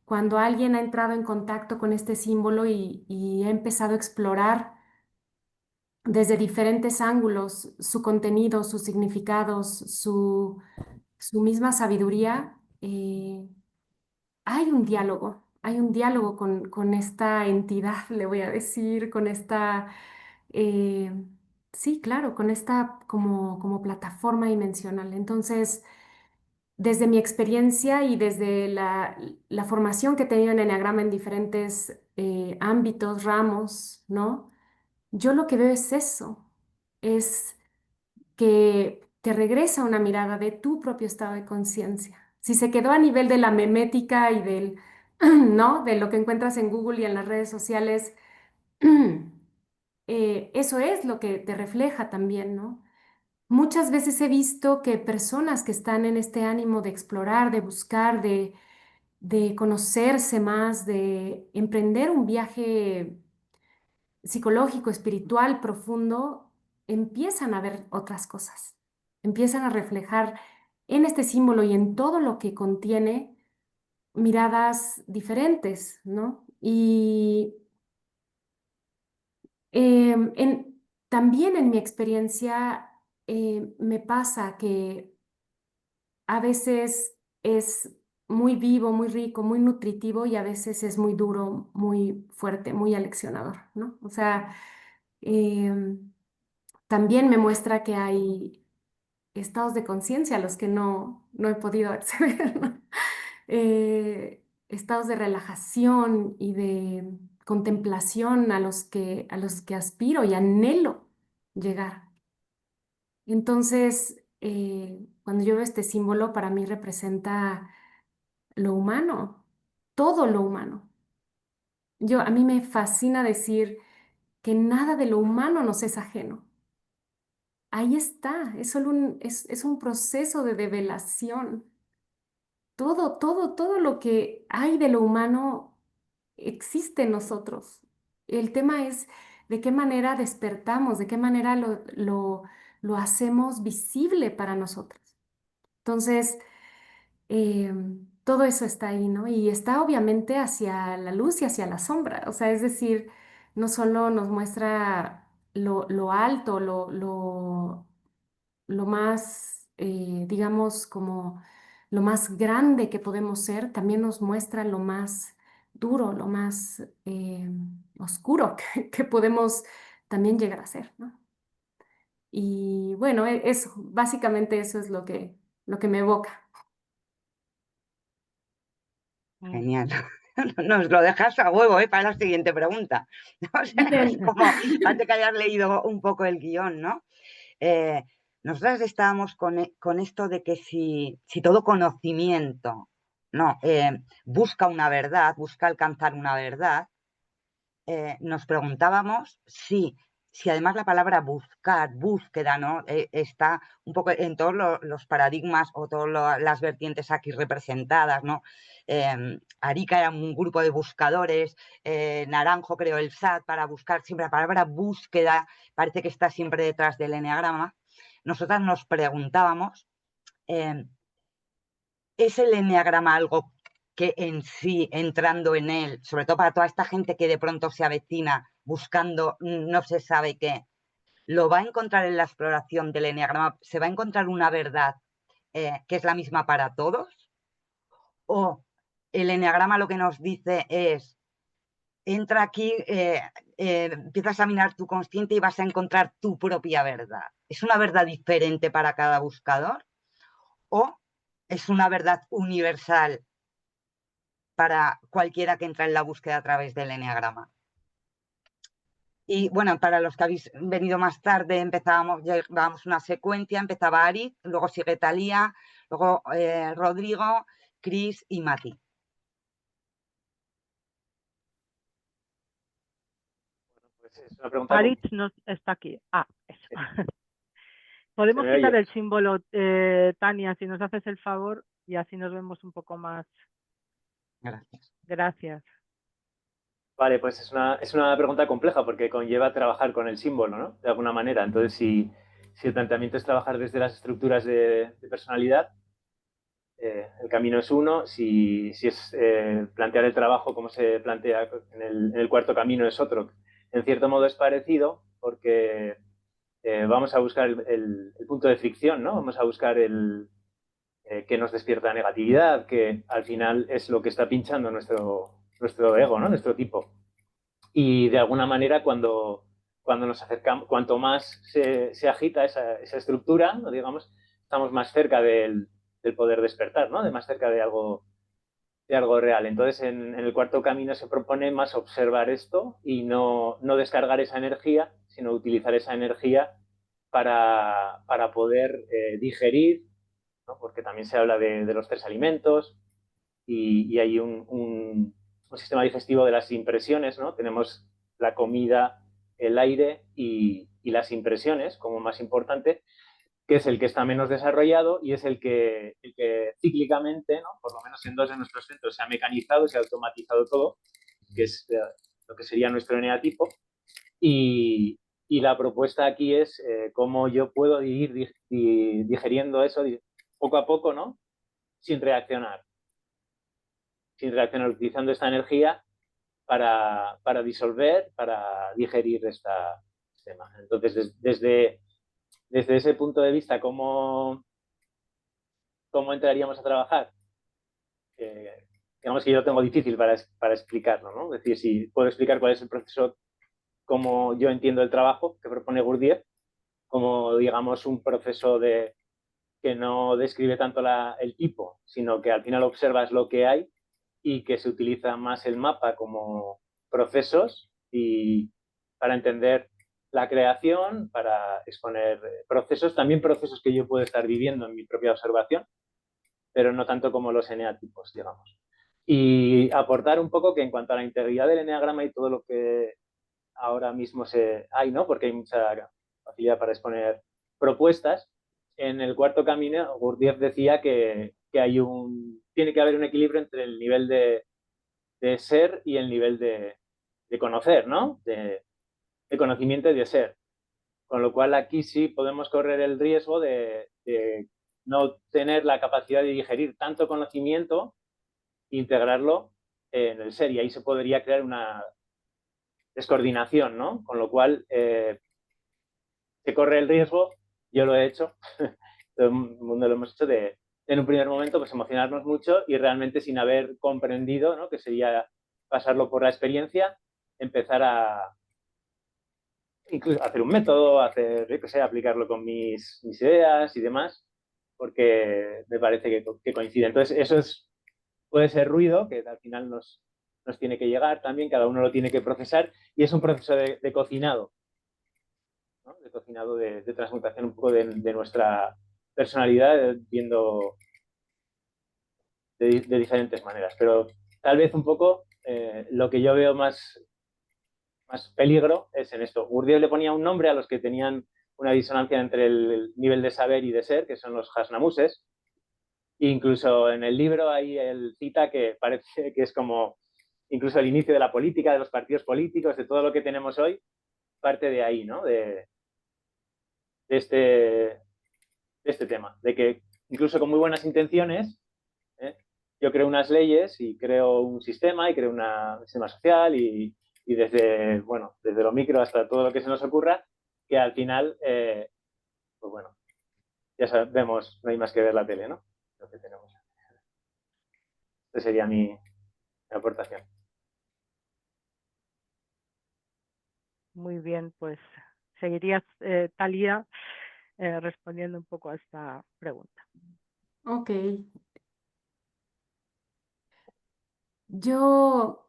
cuando alguien ha entrado en contacto con este símbolo y ha empezado a explorar desde diferentes ángulos su contenido, sus significados, su misma sabiduría, hay un diálogo con esta entidad, le voy a decir, con esta, eh, sí, claro, con esta como plataforma dimensional. Entonces, desde mi experiencia y desde la formación que he tenido en Enneagrama en diferentes ámbitos, ramos, ¿no? Yo lo que veo es eso, es que te regresa una mirada de tu propio estado de conciencia. Si se quedó a nivel de la memética y del, ¿no? De lo que encuentras en Google y en las redes sociales, eso es lo que te refleja también, ¿no? Muchas veces he visto que personas que están en este ánimo de explorar, de buscar, de conocerse más, de emprender un viaje psicológico, espiritual, profundo, empiezan a ver otras cosas, empiezan a reflejar en este símbolo y en todo lo que contiene miradas diferentes, ¿no? Y también en mi experiencia me pasa que a veces es muy vivo, muy rico, muy nutritivo y a veces es muy duro, muy fuerte, muy aleccionador, ¿no? O sea, em, también me muestra que hay estados de conciencia a los que no he podido acceder, ¿no? Estados de relajación y de contemplación a los que aspiro y anhelo llegar. Entonces, cuando yo veo este símbolo, para mí representa lo humano, todo lo humano. A mí me fascina decir que nada de lo humano nos es ajeno. Ahí está, es solo es un proceso de develación. Todo lo que hay de lo humano existe en nosotros. El tema es de qué manera despertamos, de qué manera lo hacemos visible para nosotros. Entonces, todo eso está ahí, ¿no? Y está obviamente hacia la luz y hacia la sombra. O sea, es decir, no solo nos muestra lo alto, lo más, digamos, como lo más grande que podemos ser, también nos muestra lo más duro, lo más oscuro que podemos también llegar a ser, ¿no? Y bueno, eso, básicamente eso es lo que me evoca. Genial. Nos lo dejas a huevo, para la siguiente pregunta. O sea, es como, antes que hayas leído un poco el guión, ¿no? Nosotras estábamos con esto de que si todo conocimiento, ¿no? Busca una verdad, busca alcanzar una verdad, nos preguntábamos si además la palabra buscar, búsqueda, ¿no? Está un poco en todos los paradigmas o todas las vertientes aquí representadas, ¿no? Arica era un grupo de buscadores, Naranjo creó el SAT para buscar, siempre la palabra búsqueda parece que está siempre detrás del eneagrama. Nosotras nos preguntábamos, ¿es el eneagrama algo que en sí, entrando en él, sobre todo para toda esta gente que de pronto se avecina buscando no se sabe qué, lo va a encontrar en la exploración del eneagrama? ¿Se va a encontrar una verdad que es la misma para todos? ¿O el eneagrama lo que nos dice es, entra aquí, empiezas a mirar tu consciente y vas a encontrar tu propia verdad? ¿Es una verdad diferente para cada buscador? ¿O es una verdad universal para cualquiera que entra en la búsqueda a través del eneagrama? Y bueno, para los que habéis venido más tarde, llevábamos una secuencia, empezaba Ari, luego sigue Talía, luego Rodrigo, Cris y Mati. Pues eso, una pregunta Aritz no está aquí. Ah, eso. Podemos me quitar oye? el símbolo, Tania, si nos haces el favor, y así nos vemos un poco más. Gracias. Gracias. Vale, pues es una pregunta compleja porque conlleva trabajar con el símbolo, ¿no? De alguna manera. Entonces, si el planteamiento es trabajar desde las estructuras de personalidad, el camino es uno. Si es plantear el trabajo como se plantea en el cuarto camino es otro. En cierto modo es parecido porque vamos a buscar el punto de fricción, ¿no? Vamos a buscar el que nos despierta negatividad, que al final es lo que está pinchando nuestro ego, ¿no? Nuestro tipo. Y de alguna manera cuando nos acercamos, cuanto más se agita esa estructura, ¿no? Digamos, estamos más cerca del poder despertar, ¿no? De más cerca de algo real. Entonces, en el cuarto camino se propone más observar esto y no descargar esa energía, sino utilizar esa energía para poder digerir, ¿no? Porque también se habla de los 3 alimentos y hay un sistema digestivo de las impresiones, ¿no? Tenemos la comida, el aire y las impresiones como más importante, que es el que está menos desarrollado y es el que cíclicamente, ¿no? Por lo menos en 2 de nuestros centros, se ha mecanizado, se ha automatizado todo, que es lo que sería nuestro eneatipo. Y la propuesta aquí es cómo yo puedo ir digeriendo eso poco a poco, ¿no? Sin reaccionar, utilizando esta energía para disolver, para digerir este tema. Entonces, desde ese punto de vista, ¿cómo entraríamos a trabajar? Digamos que yo lo tengo difícil para explicarlo, ¿no? Es decir, si puedo explicar cuál es el proceso, como yo entiendo el trabajo que propone Gurdjieff, como, digamos, un proceso que no describe tanto el tipo, sino que al final observas lo que hay y que se utiliza más el mapa como procesos y para entender la creación, para exponer procesos, también procesos que yo puedo estar viviendo en mi propia observación, pero no tanto como los eneatipos, digamos. Y aportar un poco que en cuanto a la integridad del eneagrama y todo lo que ahora mismo hay, ¿no? Porque hay mucha facilidad para exponer propuestas. En el cuarto camino, Gurdjieff decía que tiene que haber un equilibrio entre el nivel de ser y el nivel de conocer, ¿no? De conocimiento y de ser. Con lo cual aquí sí podemos correr el riesgo de no tener la capacidad de digerir tanto conocimiento e integrarlo en el ser. Y ahí se podría crear una descoordinación, ¿no? Con lo cual se corre el riesgo, yo lo he hecho, todo el mundo lo hemos hecho, de en un primer momento pues emocionarnos mucho y realmente sin haber comprendido, ¿no? Que sería pasarlo por la experiencia, empezar a incluso hacer un método, yo qué sé, aplicarlo con mis ideas y demás, porque me parece que coincide. Entonces, puede ser ruido, que al final nos tiene que llegar también, cada uno lo tiene que procesar, y es un proceso de cocinado, ¿no? De cocinado, de transmutación un poco de nuestra personalidad, viendo de diferentes maneras. Pero tal vez un poco lo que yo veo más peligro es en esto. Gurdjieff le ponía un nombre a los que tenían una disonancia entre el nivel de saber y de ser, que son los Hasnamuses. Incluso en el libro hay él cita que parece que es como incluso el inicio de la política, de los partidos políticos, de todo lo que tenemos hoy, parte de ahí, ¿no? De este tema. De que incluso con muy buenas intenciones, yo creo unas leyes y creo un sistema y creo un sistema social y desde lo micro hasta todo lo que se nos ocurra, que al final, pues bueno, ya sabemos, no hay más que ver la tele, ¿no? Lo que tenemos. Esa sería mi aportación. Muy bien, pues seguirías, Thalía, respondiendo un poco a esta pregunta. Ok. Yo,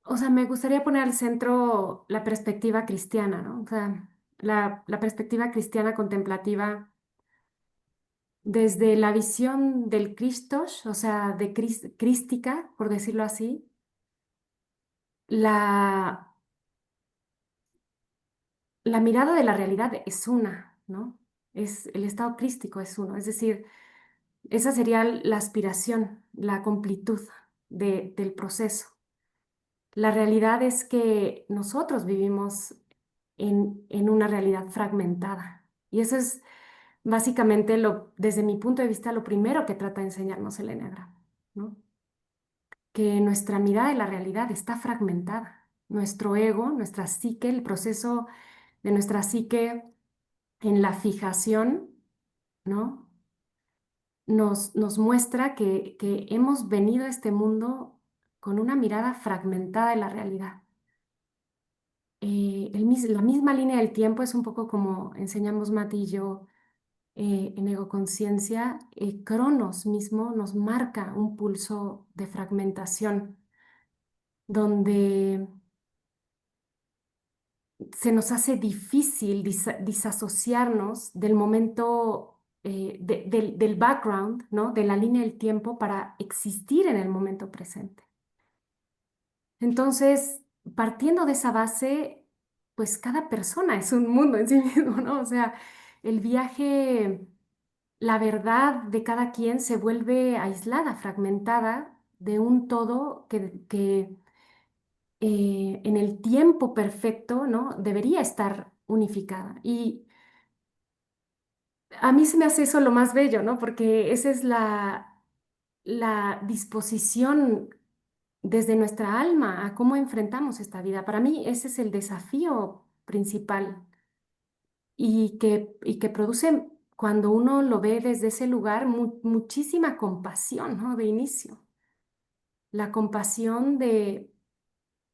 o sea, me gustaría poner al centro la perspectiva cristiana, ¿no? O sea, la perspectiva cristiana contemplativa desde la visión del Christos, o sea, crística, por decirlo así, la la mirada de la realidad es una, ¿no? El estado crístico es uno, es decir, esa sería la aspiración, la completud del proceso. La realidad es que nosotros vivimos en una realidad fragmentada. Y eso es básicamente, desde mi punto de vista, lo primero que trata de enseñarnos el eneagrama, ¿no? Que nuestra mirada de la realidad está fragmentada. Nuestro ego, nuestra psique, el proceso de nuestra psique en la fijación, ¿no? Nos muestra que hemos venido a este mundo con una mirada fragmentada de la realidad. La misma línea del tiempo es un poco como enseñamos Mati y yo en Egoconciencia. Cronos mismo nos marca un pulso de fragmentación donde se nos hace difícil disasociarnos del momento, del background, ¿no? De la línea del tiempo para existir en el momento presente. Entonces, partiendo de esa base, pues cada persona es un mundo en sí mismo, ¿no? O sea, el viaje, la verdad de cada quien se vuelve aislada, fragmentada de un todo que en el tiempo perfecto, ¿no? Debería estar unificada. Y a mí se me hace eso lo más bello, ¿no? Porque esa es la disposición desde nuestra alma a cómo enfrentamos esta vida. Para mí ese es el desafío principal y que produce, cuando uno lo ve desde ese lugar, muchísima compasión, ¿no? De inicio. La compasión de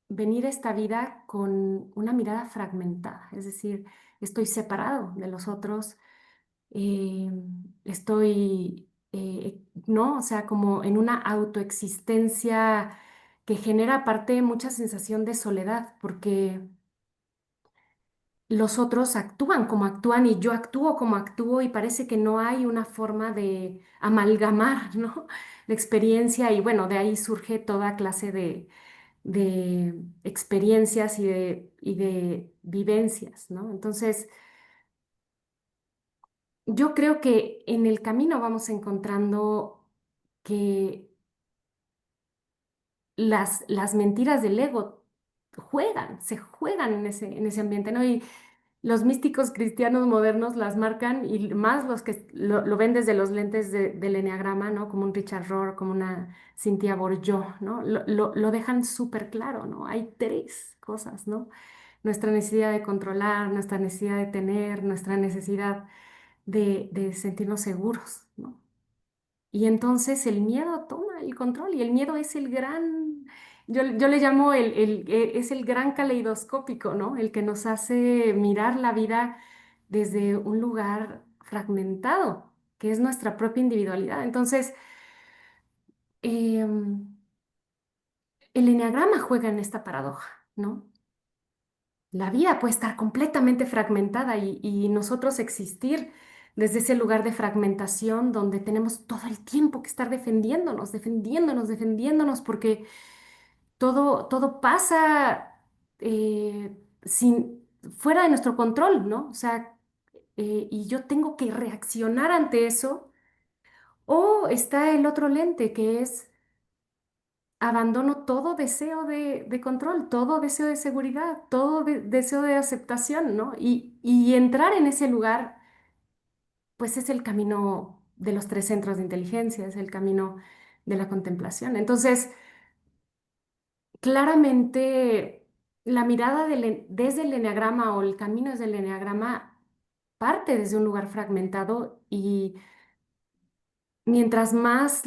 venir a esta vida con una mirada fragmentada, es decir, estoy separado de los otros, eh, estoy, ¿no? O sea, como en una autoexistencia que genera aparte mucha sensación de soledad, porque los otros actúan como actúan y yo actúo como actúo y parece que no hay una forma de amalgamar, ¿no? La experiencia y bueno, de ahí surge toda clase de experiencias y de vivencias, ¿no? Entonces, yo creo que en el camino vamos encontrando que las mentiras del ego se juegan en ese ambiente, ¿no? Y los místicos cristianos modernos las marcan y más los que lo ven desde los lentes del eneagrama, ¿no? Como un Richard Rohr, como una Cynthia Bourgeois, ¿no? Lo dejan súper claro, ¿no? Hay tres cosas, ¿no? Nuestra necesidad de controlar, nuestra necesidad de tener, nuestra necesidad de sentirnos seguros, ¿no? Y entonces el miedo toma el control y el miedo es el gran, yo le llamo es el gran caleidoscópico, ¿no? El que nos hace mirar la vida desde un lugar fragmentado, que es nuestra propia individualidad. Entonces, em, el eneagrama juega en esta paradoja, ¿no? La vida puede estar completamente fragmentada y nosotros existir desde ese lugar de fragmentación donde tenemos todo el tiempo que estar defendiéndonos, defendiéndonos, defendiéndonos, porque todo pasa fuera de nuestro control, ¿no? O sea, y yo tengo que reaccionar ante eso. O está el otro lente que es abandono todo deseo de control, todo deseo de seguridad, todo deseo de aceptación, ¿no? Y entrar en ese lugar, pues es el camino de los tres centros de inteligencia, es el camino de la contemplación. Entonces, claramente, la mirada desde el eneagrama o el camino desde el eneagrama parte desde un lugar fragmentado y mientras más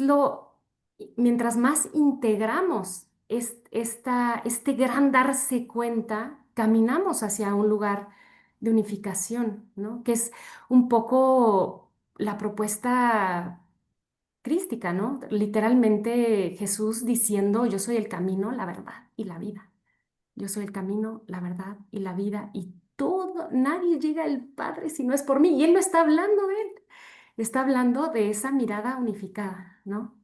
mientras más integramos este gran darse cuenta, caminamos hacia un lugar de unificación, ¿no? Que es un poco la propuesta crística, ¿no? Literalmente Jesús diciendo, yo soy el camino, la verdad y la vida. Yo soy el camino, la verdad y la vida y todo, nadie llega al Padre si no es por mí. Y Él no está hablando de Él, está hablando de esa mirada unificada, ¿no?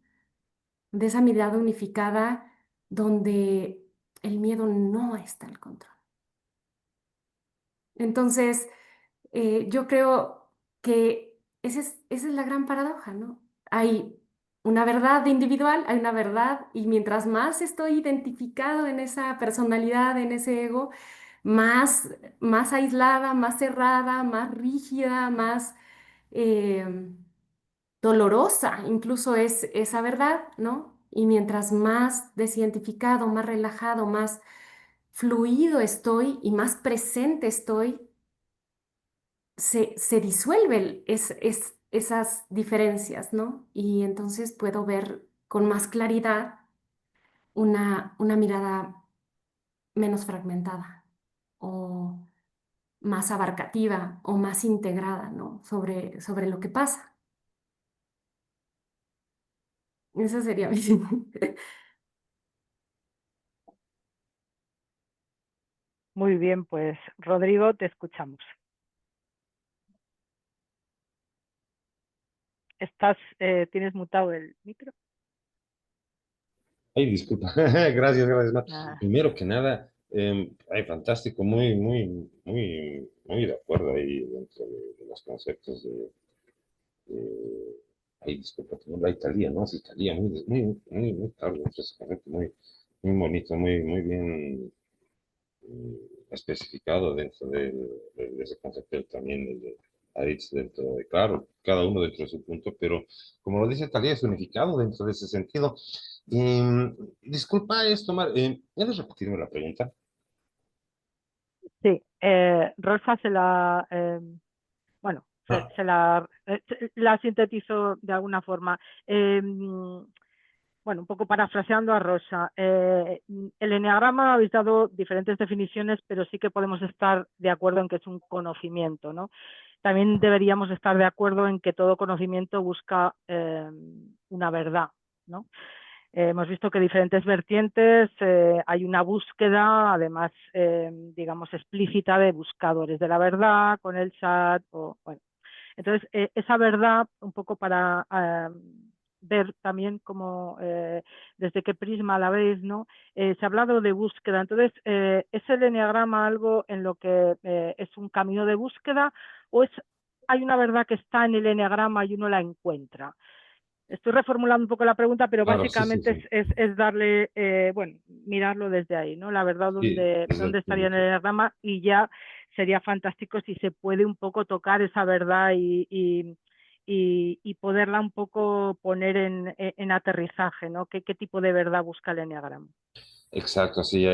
De esa mirada unificada donde el miedo no está al control. Entonces, yo creo que esa es la gran paradoja, ¿no? Hay una verdad individual, hay una verdad, y mientras más estoy identificado en esa personalidad, en ese ego, más aislada, más cerrada, más rígida, más eh, dolorosa, incluso es esa verdad, ¿no? Y mientras más desidentificado, más relajado, más fluido estoy y más presente estoy, se disuelve esas diferencias, ¿no? Y entonces puedo ver con más claridad una mirada menos fragmentada o más abarcativa o más integrada, ¿no? Sobre lo que pasa. Esa sería mi... Muy bien, pues Rodrigo, te escuchamos. ¿Tienes mutado el micro? Ay, disculpa. Gracias, gracias, Mar. Ah, Primero que nada, ay, fantástico, muy de acuerdo ahí dentro de los conceptos ay, disculpa, tengo la Italia, ¿no? Es Italia, muy tarde, ese concepto muy bonito, muy bien especificado dentro de ese concepto también de Aritz dentro de, claro, cada uno dentro de su punto, pero como lo dice Talía, es unificado dentro de ese sentido. Disculpa esto, Mar, ¿puedes repetirme la pregunta? sí, Rosa bueno, Ah, la sintetizo de alguna forma. Bueno, un poco parafraseando a Rosa, el eneagrama habéis dado diferentes definiciones, pero sí que podemos estar de acuerdo en que es un conocimiento, ¿no? También deberíamos estar de acuerdo en que todo conocimiento busca una verdad, ¿no? Hemos visto que diferentes vertientes, hay una búsqueda, además, digamos, explícita de buscadores de la verdad, con el chat, o bueno. Entonces, esa verdad, un poco para ver también cómo, desde qué prisma la veis, ¿no? Se ha hablado de búsqueda. Entonces, ¿es el eneagrama algo en lo que es un camino de búsqueda o hay una verdad que está en el eneagrama y uno la encuentra? Estoy reformulando un poco la pregunta, pero claro, sí, sí, básicamente sí, es darle, bueno, mirarlo desde ahí, ¿no? La verdad, sí, desde dónde el estaría en el punto. diagrama, y ya sería fantástico si se puede un poco tocar esa verdad y poderla un poco poner en aterrizaje, ¿no? ¿Qué tipo de verdad busca el enneagrama? Exacto, sí,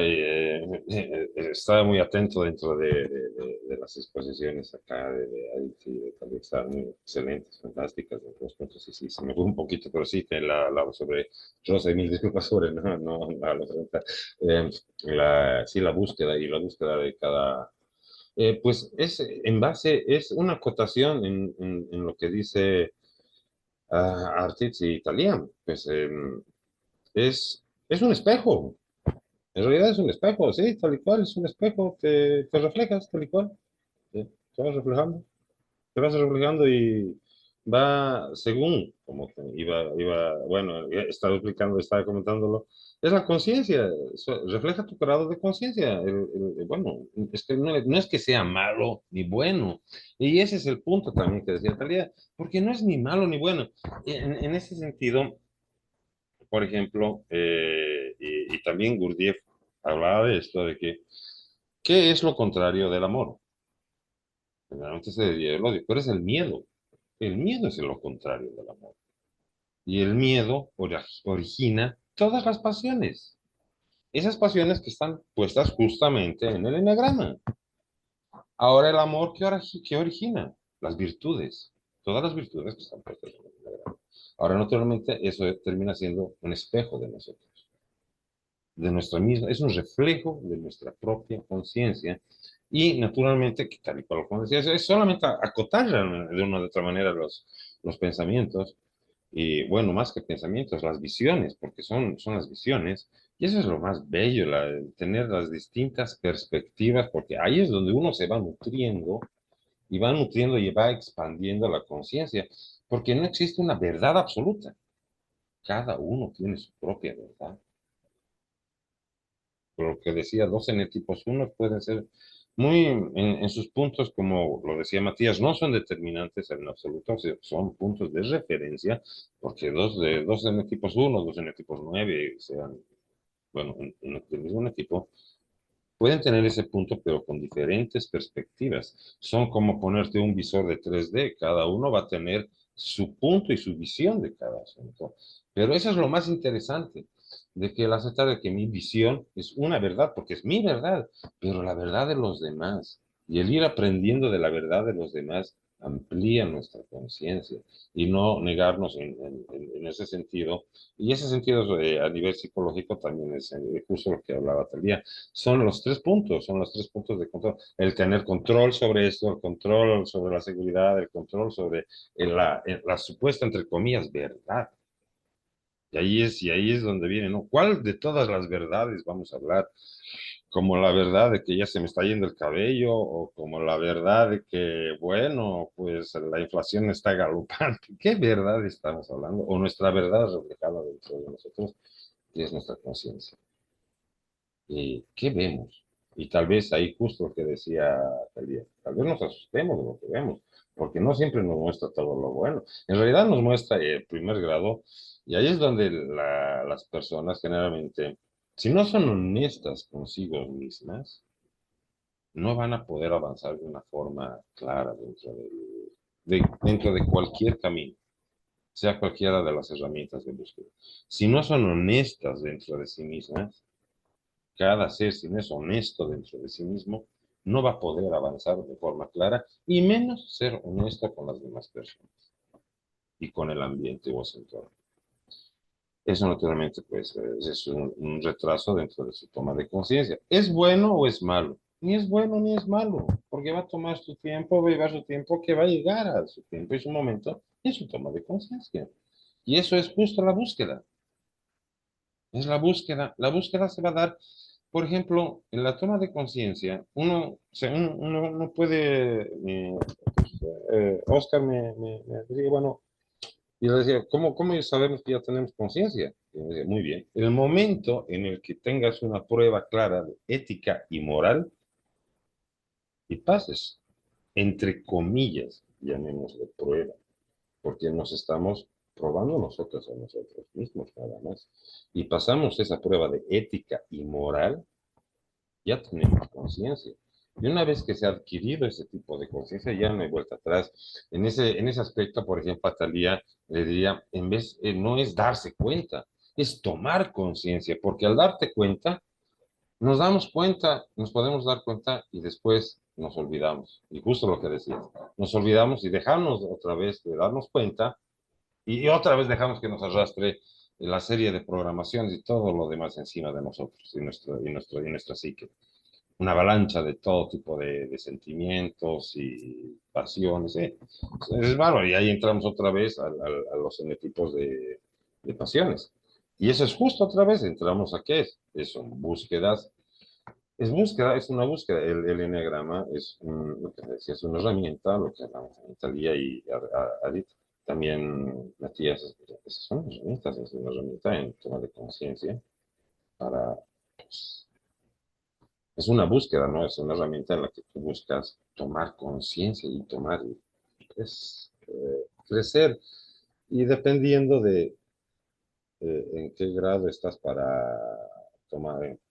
estaba muy atento dentro de las exposiciones acá de Adit y de Talía, estaban muy excelentes, fantásticas, de los puntos, sí, se me fue un poquito, pero sí, que la sobre Rosa, y mil disculpas sobre, no, la pregunta, sí, la búsqueda y la búsqueda de cada, pues es en base, es una acotación en lo que dice Artitz y Talía, pues es un espejo. En realidad es un espejo, sí, tal y cual, es un espejo, te reflejas tal y cual, sí, te vas reflejando y va según, como que bueno, estaba explicando, estaba comentándolo, es la conciencia, refleja tu grado de conciencia, bueno, es que no es que sea malo ni bueno, y ese es el punto también que decía Talía, porque no es ni malo ni bueno, en ese sentido, por ejemplo, y también Gurdjieff hablaba de esto, de que, ¿qué es lo contrario del amor? Generalmente se diría el odio, pero es el miedo. El miedo es lo contrario del amor. Y el miedo origina todas las pasiones. Esas pasiones que están puestas justamente en el enagrama. Ahora el amor, ¿qué origina? Las virtudes. Todas las virtudes que están puestas en el enagrama. Ahora, naturalmente, eso termina siendo un espejo de nosotros, de nuestra misma, es un reflejo de nuestra propia conciencia y naturalmente, que tal y cual como decía, es solamente acotar de una u otra manera los pensamientos y bueno, más que pensamientos, las visiones, porque son las visiones y eso es lo más bello, tener las distintas perspectivas, porque ahí es donde uno se va nutriendo y va expandiendo la conciencia, porque no existe una verdad absoluta, cada uno tiene su propia verdad. Por lo que decía, dos enetipos unos pueden ser muy en sus puntos, como lo decía Matías, no son determinantes en absoluto, son puntos de referencia, porque dos en equipos 1, dos en equipos 9, sean, bueno, en el mismo equipo, pueden tener ese punto, pero con diferentes perspectivas. Son como ponerte un visor de 3D, cada uno va a tener su punto y su visión de cada asunto. Pero eso es lo más interesante, de que el aceptar de que mi visión es una verdad, porque es mi verdad, pero la verdad de los demás, y el ir aprendiendo de la verdad de los demás amplía nuestra conciencia y no negarnos en ese sentido. Y ese sentido a nivel psicológico también es justo lo que hablaba Talía. Son los tres puntos de control. El tener control sobre esto, el control sobre la seguridad, el control sobre la supuesta, entre comillas, verdad. Y ahí es donde viene, ¿no? ¿Cuál de todas las verdades vamos a hablar? Como la verdad de que ya se me está yendo el cabello, o como la verdad de que, bueno, pues la inflación está galopante. ¿Qué verdad estamos hablando? O nuestra verdad reflejada dentro de nosotros, que es nuestra conciencia. ¿Qué vemos? Y tal vez ahí justo lo que decía Talía, tal vez nos asustemos de lo que vemos, porque no siempre nos muestra todo lo bueno. En realidad nos muestra el primer grado, y ahí es donde las personas generalmente, si no son honestas consigo mismas, no van a poder avanzar de una forma clara dentro de cualquier camino, sea cualquiera de las herramientas de búsqueda. Si no son honestas dentro de sí mismas, cada ser, si no es honesto dentro de sí mismo, no va a poder avanzar de forma clara, y menos ser honesto con las demás personas y con el ambiente o su entorno. Eso naturalmente pues es un retraso dentro de su toma de conciencia. ¿Es bueno o es malo? Ni es bueno ni es malo, porque va a tomar su tiempo, va a llevar su tiempo, que va a llegar a su tiempo y su momento en su toma de conciencia. Y eso es justo la búsqueda. Es la búsqueda. La búsqueda se va a dar, por ejemplo, en la toma de conciencia. Uno no puede, Oscar me decía, bueno, y le decía, ¿cómo sabemos que ya tenemos conciencia? Y me decía, muy bien. El momento en el que tengas una prueba clara de ética y moral y pases, entre comillas, llamémosle prueba, porque nos estamos probando nosotros a nosotros mismos nada más. Y pasamos esa prueba de ética y moral, ya tenemos conciencia. Y una vez que se ha adquirido ese tipo de conciencia, ya no hay vuelta atrás. En ese aspecto, por ejemplo, a Talía le diría, en vez, no es darse cuenta, es tomar conciencia, porque al darte cuenta, nos damos cuenta, nos podemos dar cuenta y después nos olvidamos. Y justo lo que decías, nos olvidamos y dejamos otra vez de darnos cuenta y otra vez dejamos que nos arrastre la serie de programaciones y todo lo demás encima de nosotros y nuestra psique. Una avalancha de todo tipo de sentimientos y pasiones. Es malo, y ahí entramos otra vez a los tipos de pasiones. Y eso es justo otra vez, entramos a qué es. Son búsquedas. Es búsqueda, es una búsqueda. El enneagrama lo que decía, es una herramienta, lo que hablamos en Talía y Adit. También Matías, esas son herramientas, es una herramienta en toma de conciencia para, pues, es una búsqueda, ¿no? Es una herramienta en la que tú buscas tomar conciencia y crecer. Y dependiendo de en qué grado estás para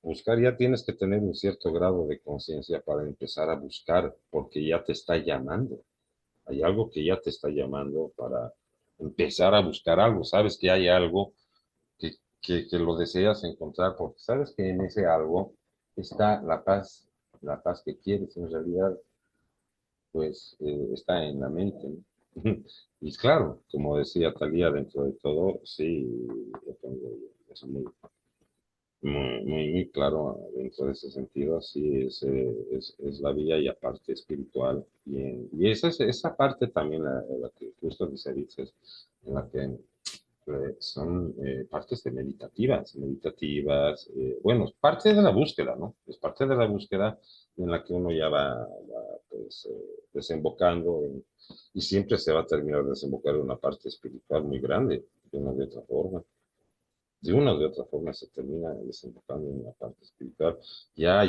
buscar, ya tienes que tener un cierto grado de conciencia para empezar a buscar, porque ya te está llamando. Hay algo que ya te está llamando para empezar a buscar algo. Sabes que hay algo que lo deseas encontrar, porque sabes que en ese algo está la paz que quieres. En realidad, pues está en la mente, ¿no? Y claro, como decía Talía, dentro de todo, sí, yo tengo eso muy claro dentro de ese sentido, sí, es la vía y aparte espiritual. Y esa parte también, la que justo dices, en la que son partes meditativas, bueno, parte de la búsqueda, ¿no? Es parte de la búsqueda en la que uno ya va pues, desembocando y siempre se va a terminar de desembocar en una parte espiritual muy grande, de una de otra forma. de una o de otra forma se termina desembocando en la parte espiritual, ya,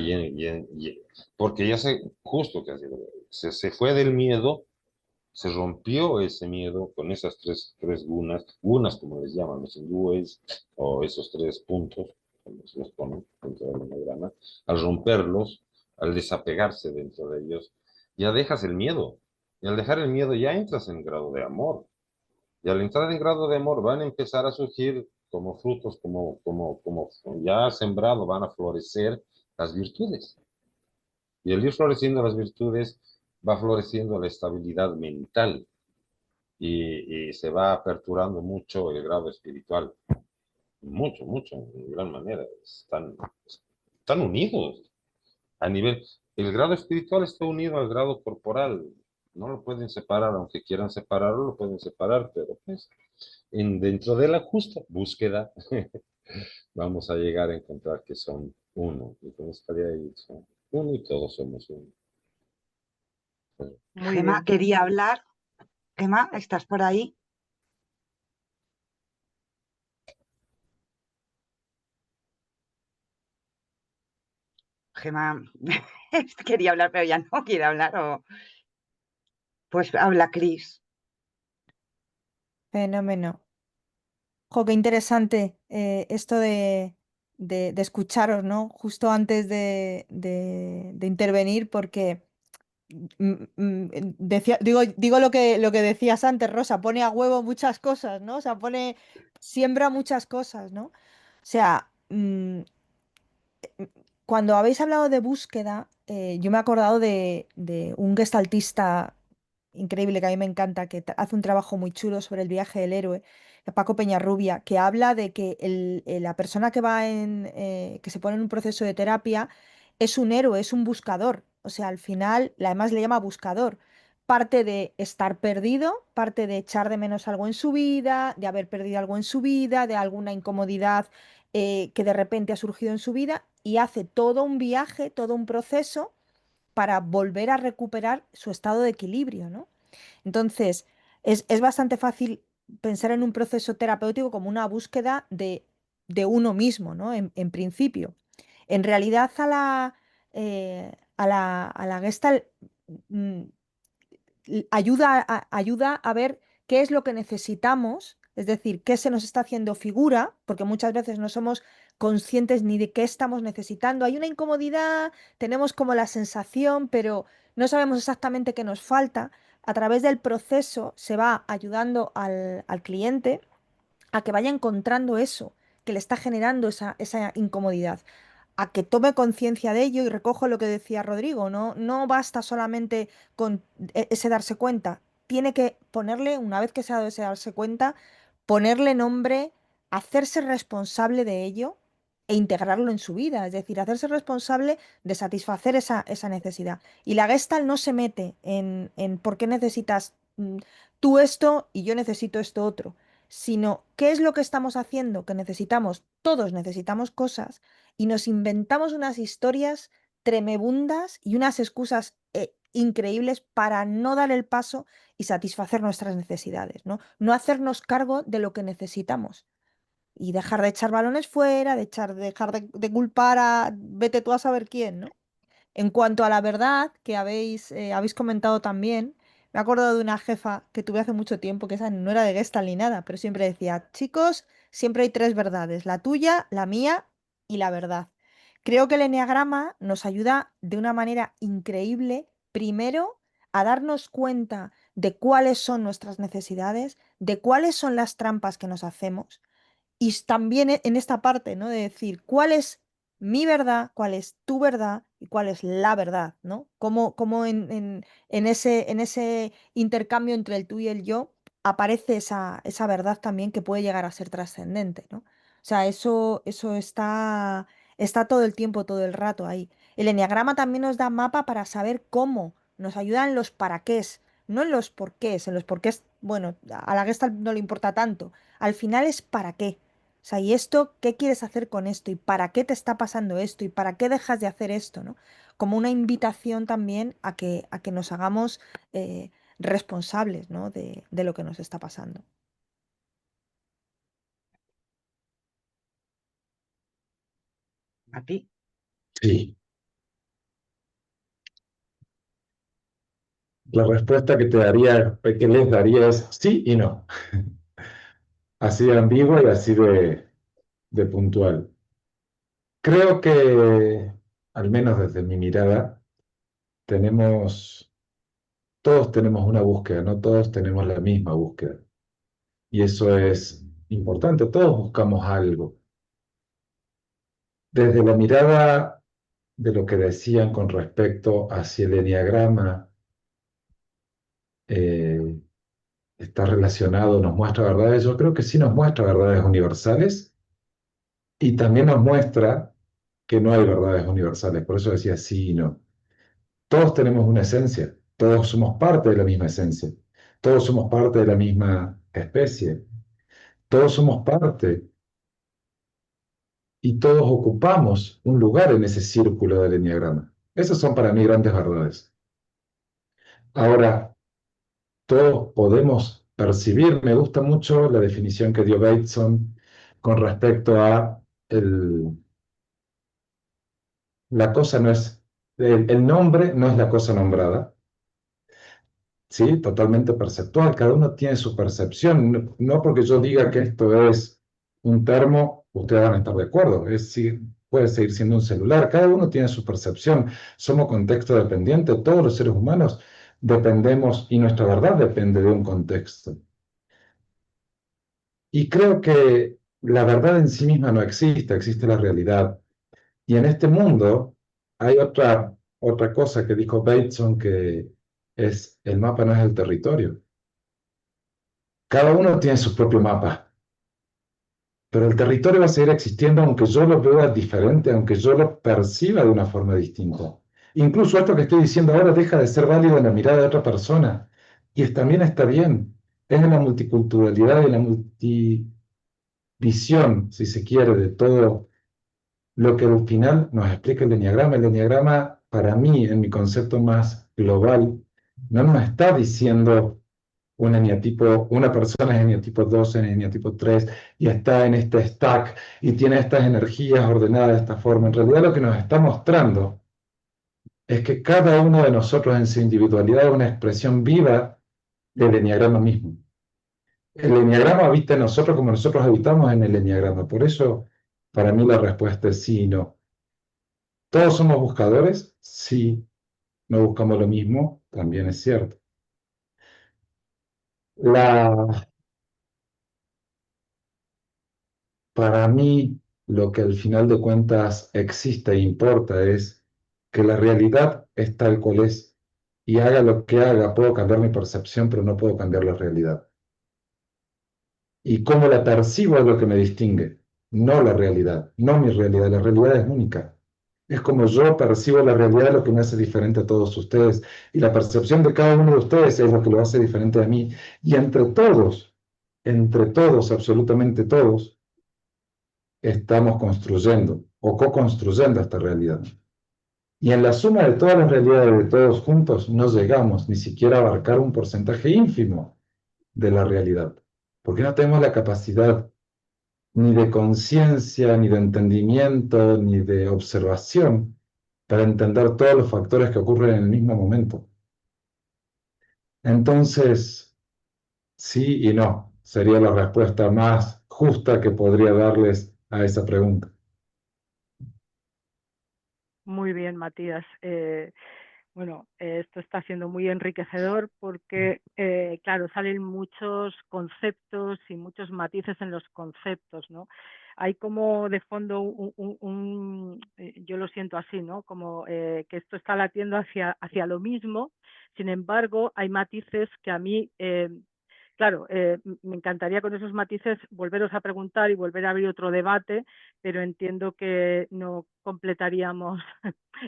porque ya justo que se fue del miedo, se rompió ese miedo con esas tres gunas como les llaman los hindúes, o esos 3 puntos, como se los ponen dentro del enneagrama. Al romperlos, al desapegarse dentro de ellos, ya dejas el miedo. Y al dejar el miedo ya entras en grado de amor. Y al entrar en grado de amor van a empezar a surgir como frutos, como ya sembrado, van a florecer las virtudes. Y al ir floreciendo las virtudes, va floreciendo la estabilidad mental y se va aperturando mucho el grado espiritual. Mucho, mucho, en gran manera. Están unidos a nivel. El grado espiritual está unido al grado corporal. No lo pueden separar, aunque quieran separarlo, lo pueden separar, pero pues dentro de la justa búsqueda vamos a llegar a encontrar que son uno. Y como estaría ahí, son uno y todos somos uno. Muy Gema bien. quería hablar. Gema, ¿estás por ahí? Gema quería hablar, pero ya no quiere hablar. Pues habla Cris. Fenómeno. Jo, qué interesante esto de escucharos, ¿no? Justo antes de intervenir, porque digo lo que decías antes, Rosa, pone a huevo muchas cosas, ¿no? O sea, siembra muchas cosas, ¿no? O sea, cuando habéis hablado de búsqueda, yo me he acordado de un gestaltista increíble que a mí me encanta, que hace un trabajo muy chulo sobre el viaje del héroe, Paco Peñarrubia, que habla de que la persona que se pone en un proceso de terapia es un héroe, es un buscador. O sea, al final, además le llama buscador. Parte de estar perdido, parte de echar de menos algo en su vida, de haber perdido algo en su vida, de alguna incomodidad que de repente ha surgido en su vida y hace todo un viaje, todo un proceso para volver a recuperar su estado de equilibrio, ¿no? Entonces, es bastante fácil pensar en un proceso terapéutico como una búsqueda de uno mismo, ¿no? En principio. En realidad, a la Gestalt mm, ayuda a ver qué es lo que necesitamos, es decir, qué se nos está haciendo figura, porque muchas veces no somos conscientes ni de qué estamos necesitando. Hay una incomodidad, tenemos como la sensación, pero no sabemos exactamente qué nos falta. A través del proceso se va ayudando al cliente a que vaya encontrando eso que le está generando esa incomodidad, a que tome conciencia de ello y recojo lo que decía Rodrigo, no basta solamente con ese darse cuenta, tiene que ponerle, una vez que se ha dado ese darse cuenta, ponerle nombre, hacerse responsable de ello e integrarlo en su vida, es decir, hacerse responsable de satisfacer esa necesidad. Y la Gestalt no se mete en por qué necesitas tú esto y yo necesito esto otro, sino qué es lo que estamos haciendo, que necesitamos, todos necesitamos cosas y nos inventamos unas historias tremebundas y unas excusas increíbles para no dar el paso y satisfacer nuestras necesidades, ¿no? No hacernos cargo de lo que necesitamos y dejar de echar balones fuera, dejar de culpar a vete tú a saber quién, ¿no? En cuanto a la verdad que habéis comentado también, me acuerdo de una jefa que tuve hace mucho tiempo, que esa no era de Gestalt ni nada, pero siempre decía, chicos, siempre hay 3 verdades, la tuya, la mía y la verdad. Creo que el eneagrama nos ayuda de una manera increíble, primero, a darnos cuenta de cuáles son nuestras necesidades, de cuáles son las trampas que nos hacemos y también en esta parte, ¿no? De decir, ¿cuál es mi verdad, cuál es tu verdad y cuál es la verdad, ¿no? Cómo en ese intercambio entre el tú y el yo aparece esa verdad también que puede llegar a ser trascendente, ¿no? O sea, eso está todo el tiempo, todo el rato ahí. El eneagrama también nos da mapa para saber cómo, nos ayudan los para qués, no en los porqués, en los porqués, bueno, a la Gestalt no le importa tanto. Al final es para qué. O sea, ¿y esto qué quieres hacer con esto? ¿Y para qué te está pasando esto? ¿Y para qué dejas de hacer esto? ¿No? Como una invitación también a que nos hagamos responsables, ¿no? de lo que nos está pasando. a ti. Sí. La respuesta que te daría, que les daría es sí y no. Así de ambigua y así de puntual. Creo que, al menos desde mi mirada, todos tenemos una búsqueda, no todos tenemos la misma búsqueda. Y eso es importante, todos buscamos algo. Desde la mirada de lo que decían con respecto hacia el eneagrama, eh, está relacionado, nos muestra verdades, yo creo que sí nos muestra verdades universales y también nos muestra que no hay verdades universales, por eso decía sí y no. Todos tenemos una esencia, todos somos parte de la misma esencia, todos somos parte de la misma especie, todos somos parte y todos ocupamos un lugar en ese círculo del eneagrama. Esas son para mí grandes verdades. Ahora, todos podemos percibir, me gusta mucho la definición que dio Bateson con respecto a la cosa no es, el nombre no es la cosa nombrada, ¿sí? Totalmente perceptual, cada uno tiene su percepción, no porque yo diga que esto es un termo, ustedes van a estar de acuerdo, puede seguir siendo un celular, cada uno tiene su percepción, somos contexto dependiente, todos los seres humanos dependemos y nuestra verdad depende de un contexto. Y creo que la verdad en sí misma no existe, existe la realidad. Y en este mundo hay otra cosa que dijo Bateson, que es el mapa no es el territorio. Cada uno tiene su propio mapa, pero el territorio va a seguir existiendo aunque yo lo vea diferente, aunque yo lo perciba de una forma distinta. Incluso esto que estoy diciendo ahora deja de ser válido en la mirada de otra persona. También está bien. Es en la multiculturalidad y la multivisión, si se quiere, de todo lo que al final nos explica el eneagrama. El eneagrama, para mí, en mi concepto más global, no nos está diciendo una persona es eneatipo 2, es eneatipo 3, y está en este stack, y tiene estas energías ordenadas de esta forma. En realidad lo que nos está mostrando es que cada uno de nosotros en su individualidad es una expresión viva del eneagrama mismo. El eneagrama habita en nosotros como nosotros habitamos en el eneagrama. Por eso, para mí la respuesta es sí y no. ¿Todos somos buscadores? Sí. ¿No buscamos lo mismo? También es cierto. La, para mí, lo que al final de cuentas existe e importa es que la realidad es tal cual es. Y haga lo que haga, puedo cambiar mi percepción, pero no puedo cambiar la realidad. Y cómo la percibo es lo que me distingue, no la realidad, no mi realidad. La realidad es única. Es como yo percibo la realidad lo que me hace diferente a todos ustedes. Y la percepción de cada uno de ustedes es lo que lo hace diferente a mí. Y entre todos, absolutamente todos, estamos construyendo o co-construyendo esta realidad. Y en la suma de todas las realidades de todos juntos, no llegamos ni siquiera a abarcar un porcentaje ínfimo de la realidad. Porque no tenemos la capacidad ni de conciencia, ni de entendimiento, ni de observación para entender todos los factores que ocurren en el mismo momento. Entonces, sí y no, sería la respuesta más justa que podría darles a esa pregunta. Muy bien, Matías. Bueno, esto está siendo muy enriquecedor porque, claro, salen muchos conceptos y muchos matices en los conceptos, ¿no? Hay como de fondo yo lo siento así, ¿no? Como que esto está latiendo hacia lo mismo. Sin embargo, hay matices que a mí, claro, me encantaría con esos matices volveros a preguntar y volver a abrir otro debate, pero entiendo que no completaríamos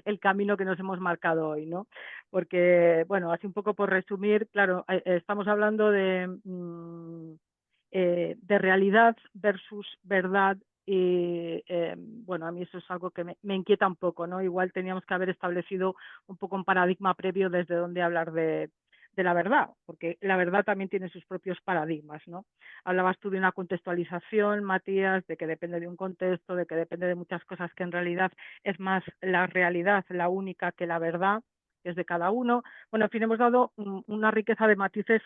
el camino que nos hemos marcado hoy, ¿no? Porque, bueno, así un poco por resumir, claro, estamos hablando de realidad versus verdad y, bueno, a mí eso es algo que me inquieta un poco, ¿no? Igual teníamos que haber establecido un poco un paradigma previo desde donde hablar de de la verdad, porque la verdad también tiene sus propios paradigmas, ¿no? Hablabas tú de una contextualización, Matías, de que depende de un contexto, de que depende de muchas cosas, que en realidad es más la realidad la única que la verdad, que es de cada uno. Bueno, en fin, hemos dado una riqueza de matices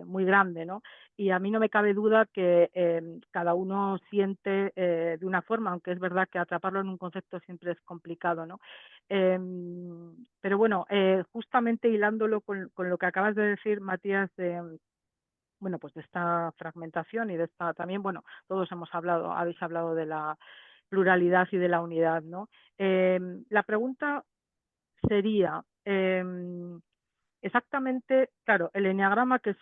muy grande, ¿no? Y a mí no me cabe duda que cada uno siente de una forma, aunque es verdad que atraparlo en un concepto siempre es complicado, ¿no? Pero bueno, justamente hilándolo con lo que acabas de decir, Matías, bueno, pues de esta fragmentación y de esta también, bueno, todos habéis hablado de la pluralidad y de la unidad, ¿no? La pregunta sería, exactamente, claro, el eneagrama, que es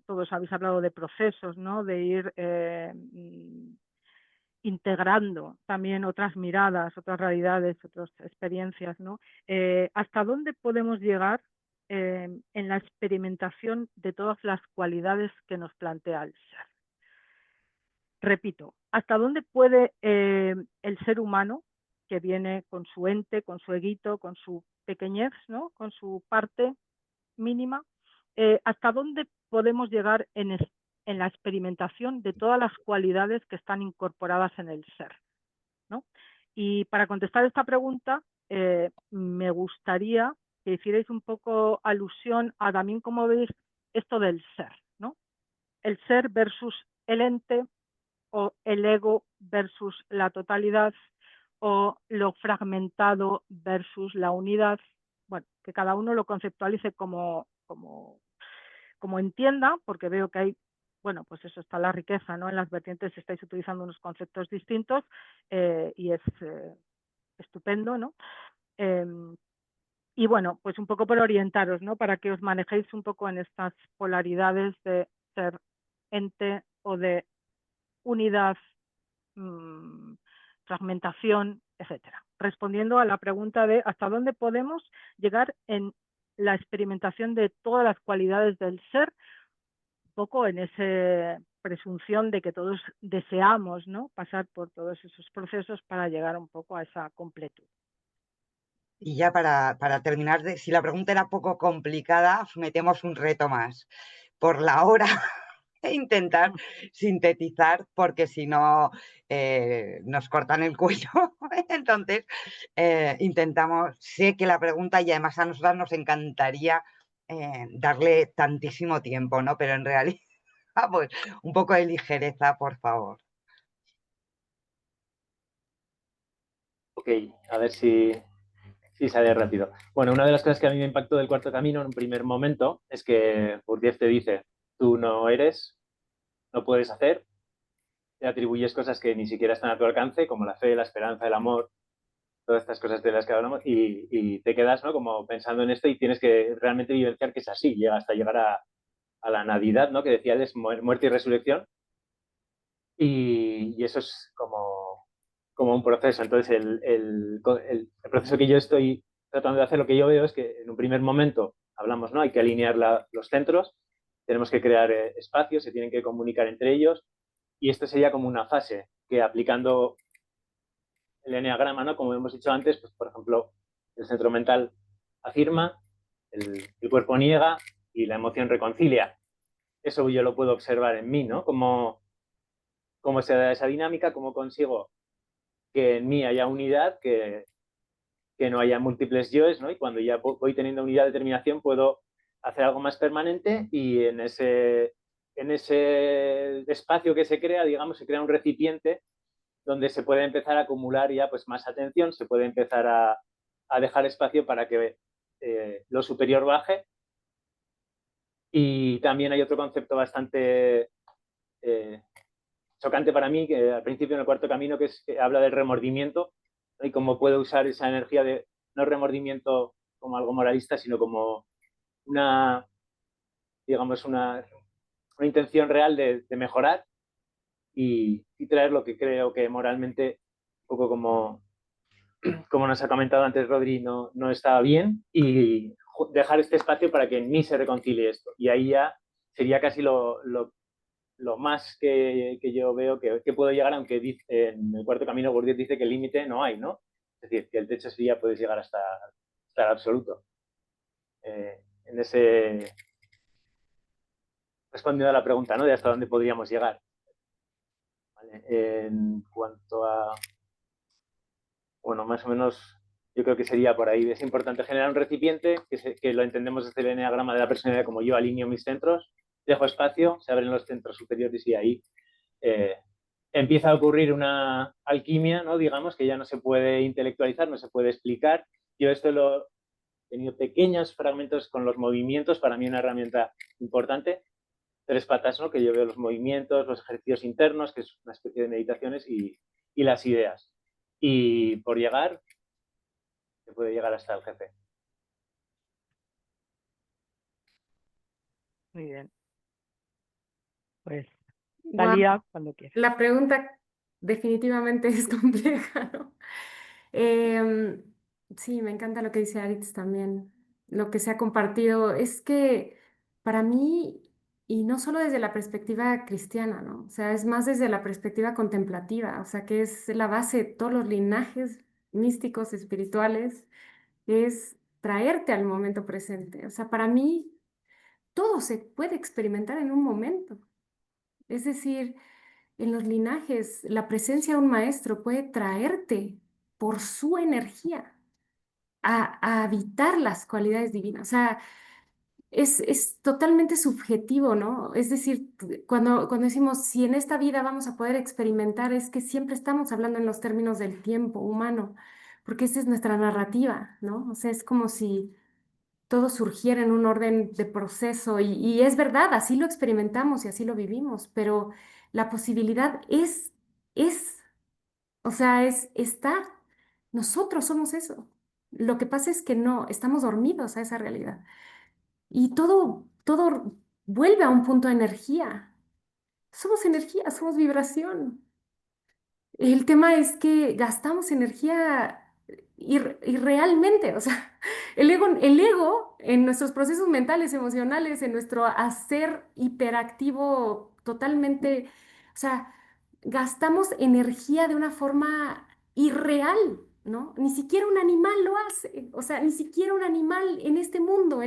todos habéis hablado de procesos, ¿no? De ir integrando también otras miradas, otras realidades, otras experiencias, ¿no? ¿Hasta dónde podemos llegar en la experimentación de todas las cualidades que nos plantea el ser? Repito, ¿hasta dónde puede el ser humano, que viene con su ente, con su eguito, con su pequeñez, ¿no? Con su parte mínima, hasta dónde podemos llegar en la experimentación de todas las cualidades que están incorporadas en el ser, ¿no? Y para contestar esta pregunta, me gustaría que hicierais un poco alusión a también cómo veis esto del ser, ¿no? El ser versus el ente, o el ego versus la totalidad, o lo fragmentado versus la unidad. Bueno, que cada uno lo conceptualice como entienda, porque veo que hay, bueno, pues eso está la riqueza, ¿no? En las vertientes estáis utilizando unos conceptos distintos y es estupendo, ¿no? Y bueno, pues un poco por orientaros, ¿no? Para que os manejéis un poco en estas polaridades de ser ente o de unidad, fragmentación, etcétera. Respondiendo a la pregunta de hasta dónde podemos llegar en la experimentación de todas las cualidades del ser, un poco en esa presunción de que todos deseamos, ¿no? Pasar por todos esos procesos para llegar un poco a esa completud. Y ya para terminar, si la pregunta era poco complicada, metemos un reto más. Por la hora, intentar sintetizar, porque si no nos cortan el cuello. Entonces, intentamos, sé que la pregunta, y además a nosotras nos encantaría darle tantísimo tiempo, ¿no? Pero en realidad, pues, un poco de ligereza, por favor. Ok, a ver si sale rápido. Bueno, una de las cosas que a mí me impactó del Cuarto Camino en un primer momento es que Bourdieu te dice, tú no eres, no puedes hacer, te atribuyes cosas que ni siquiera están a tu alcance, como la fe, la esperanza, el amor, todas estas cosas de las que hablamos, y te quedas, ¿no? Como pensando en esto y tienes que realmente vivenciar que es así, hasta llegar a la Navidad, ¿no? Que decía él es muerte y resurrección, y eso es como un proceso. Entonces, el proceso que yo estoy tratando de hacer, lo que yo veo es que en un primer momento hablamos, ¿no? Hay que alinear los centros, tenemos que crear espacios, se tienen que comunicar entre ellos, y esto sería como una fase que aplicando el eneagrama, ¿no? Como hemos dicho antes, pues por ejemplo, el centro mental afirma, el cuerpo niega y la emoción reconcilia. Eso yo lo puedo observar en mí, ¿no? Cómo se da esa dinámica, cómo consigo que en mí haya unidad, que no haya múltiples yoes, ¿no? Y cuando ya voy teniendo unidad de determinación puedo hacer algo más permanente y en ese espacio que se crea, digamos, se crea un recipiente donde se puede empezar a acumular ya pues más atención, se puede empezar a dejar espacio para que lo superior baje. Y también hay otro concepto bastante chocante para mí, que al principio en el Cuarto Camino, que habla del remordimiento, ¿no? Y cómo puedo usar esa energía de no remordimiento como algo moralista, sino como una, digamos, una intención real de mejorar y traer lo que creo que moralmente, un poco como nos ha comentado antes Rodri, no estaba bien, y dejar este espacio para que en mí se reconcilie esto. Y ahí ya sería casi lo más que yo veo que puedo llegar, aunque en el Cuarto Camino Bourdieu dice que el límite no hay, ¿no? Es decir, que el techo sería, puedes llegar hasta el absoluto. respondiendo a la pregunta, ¿no? De hasta dónde podríamos llegar. ¿Vale? En cuanto a, bueno, más o menos yo creo que sería por ahí. Es importante generar un recipiente que lo entendemos desde el eneagrama de la personalidad como yo alineo mis centros, dejo espacio, se abren los centros superiores y ahí empieza a ocurrir una alquimia, ¿no? Digamos, que ya no se puede intelectualizar, no se puede explicar. Yo esto lo he tenido pequeños fragmentos con los movimientos, para mí una herramienta importante. 3 patas, ¿no? Que yo veo los movimientos, los ejercicios internos, que es una especie de meditaciones, y las ideas. Y por llegar, se puede llegar hasta el jefe. Muy bien. Pues, Guau, Talía, cuando quieras. la pregunta definitivamente es compleja, ¿no? Em, sí, me encanta lo que dice Aritz también, lo que se ha compartido. Es que para mí, y no solo desde la perspectiva cristiana, ¿no? O sea, es más desde la perspectiva contemplativa, o sea, que es la base de todos los linajes místicos, espirituales, es traerte al momento presente. O sea, para mí, todo se puede experimentar en un momento. Es decir, en los linajes, la presencia de un maestro puede traerte por su energía a habitar las cualidades divinas. O sea, es totalmente subjetivo, ¿no? Es decir, cuando decimos si en esta vida vamos a poder experimentar, es que siempre estamos hablando en los términos del tiempo humano, porque esa es nuestra narrativa, ¿no? O sea, es como si todo surgiera en un orden de proceso y es verdad, así lo experimentamos y así lo vivimos, pero la posibilidad es, o sea, está. Nosotros somos eso. Lo que pasa es que no, estamos dormidos a esa realidad. Y todo vuelve a un punto de energía. Somos energía, somos vibración. El tema es que gastamos energía irrealmente, o sea, el ego en nuestros procesos mentales, emocionales, en nuestro hacer hiperactivo totalmente, o sea, gastamos energía de una forma irreal, ¿no? Ni siquiera un animal lo hace, o sea, ni siquiera un animal en este mundo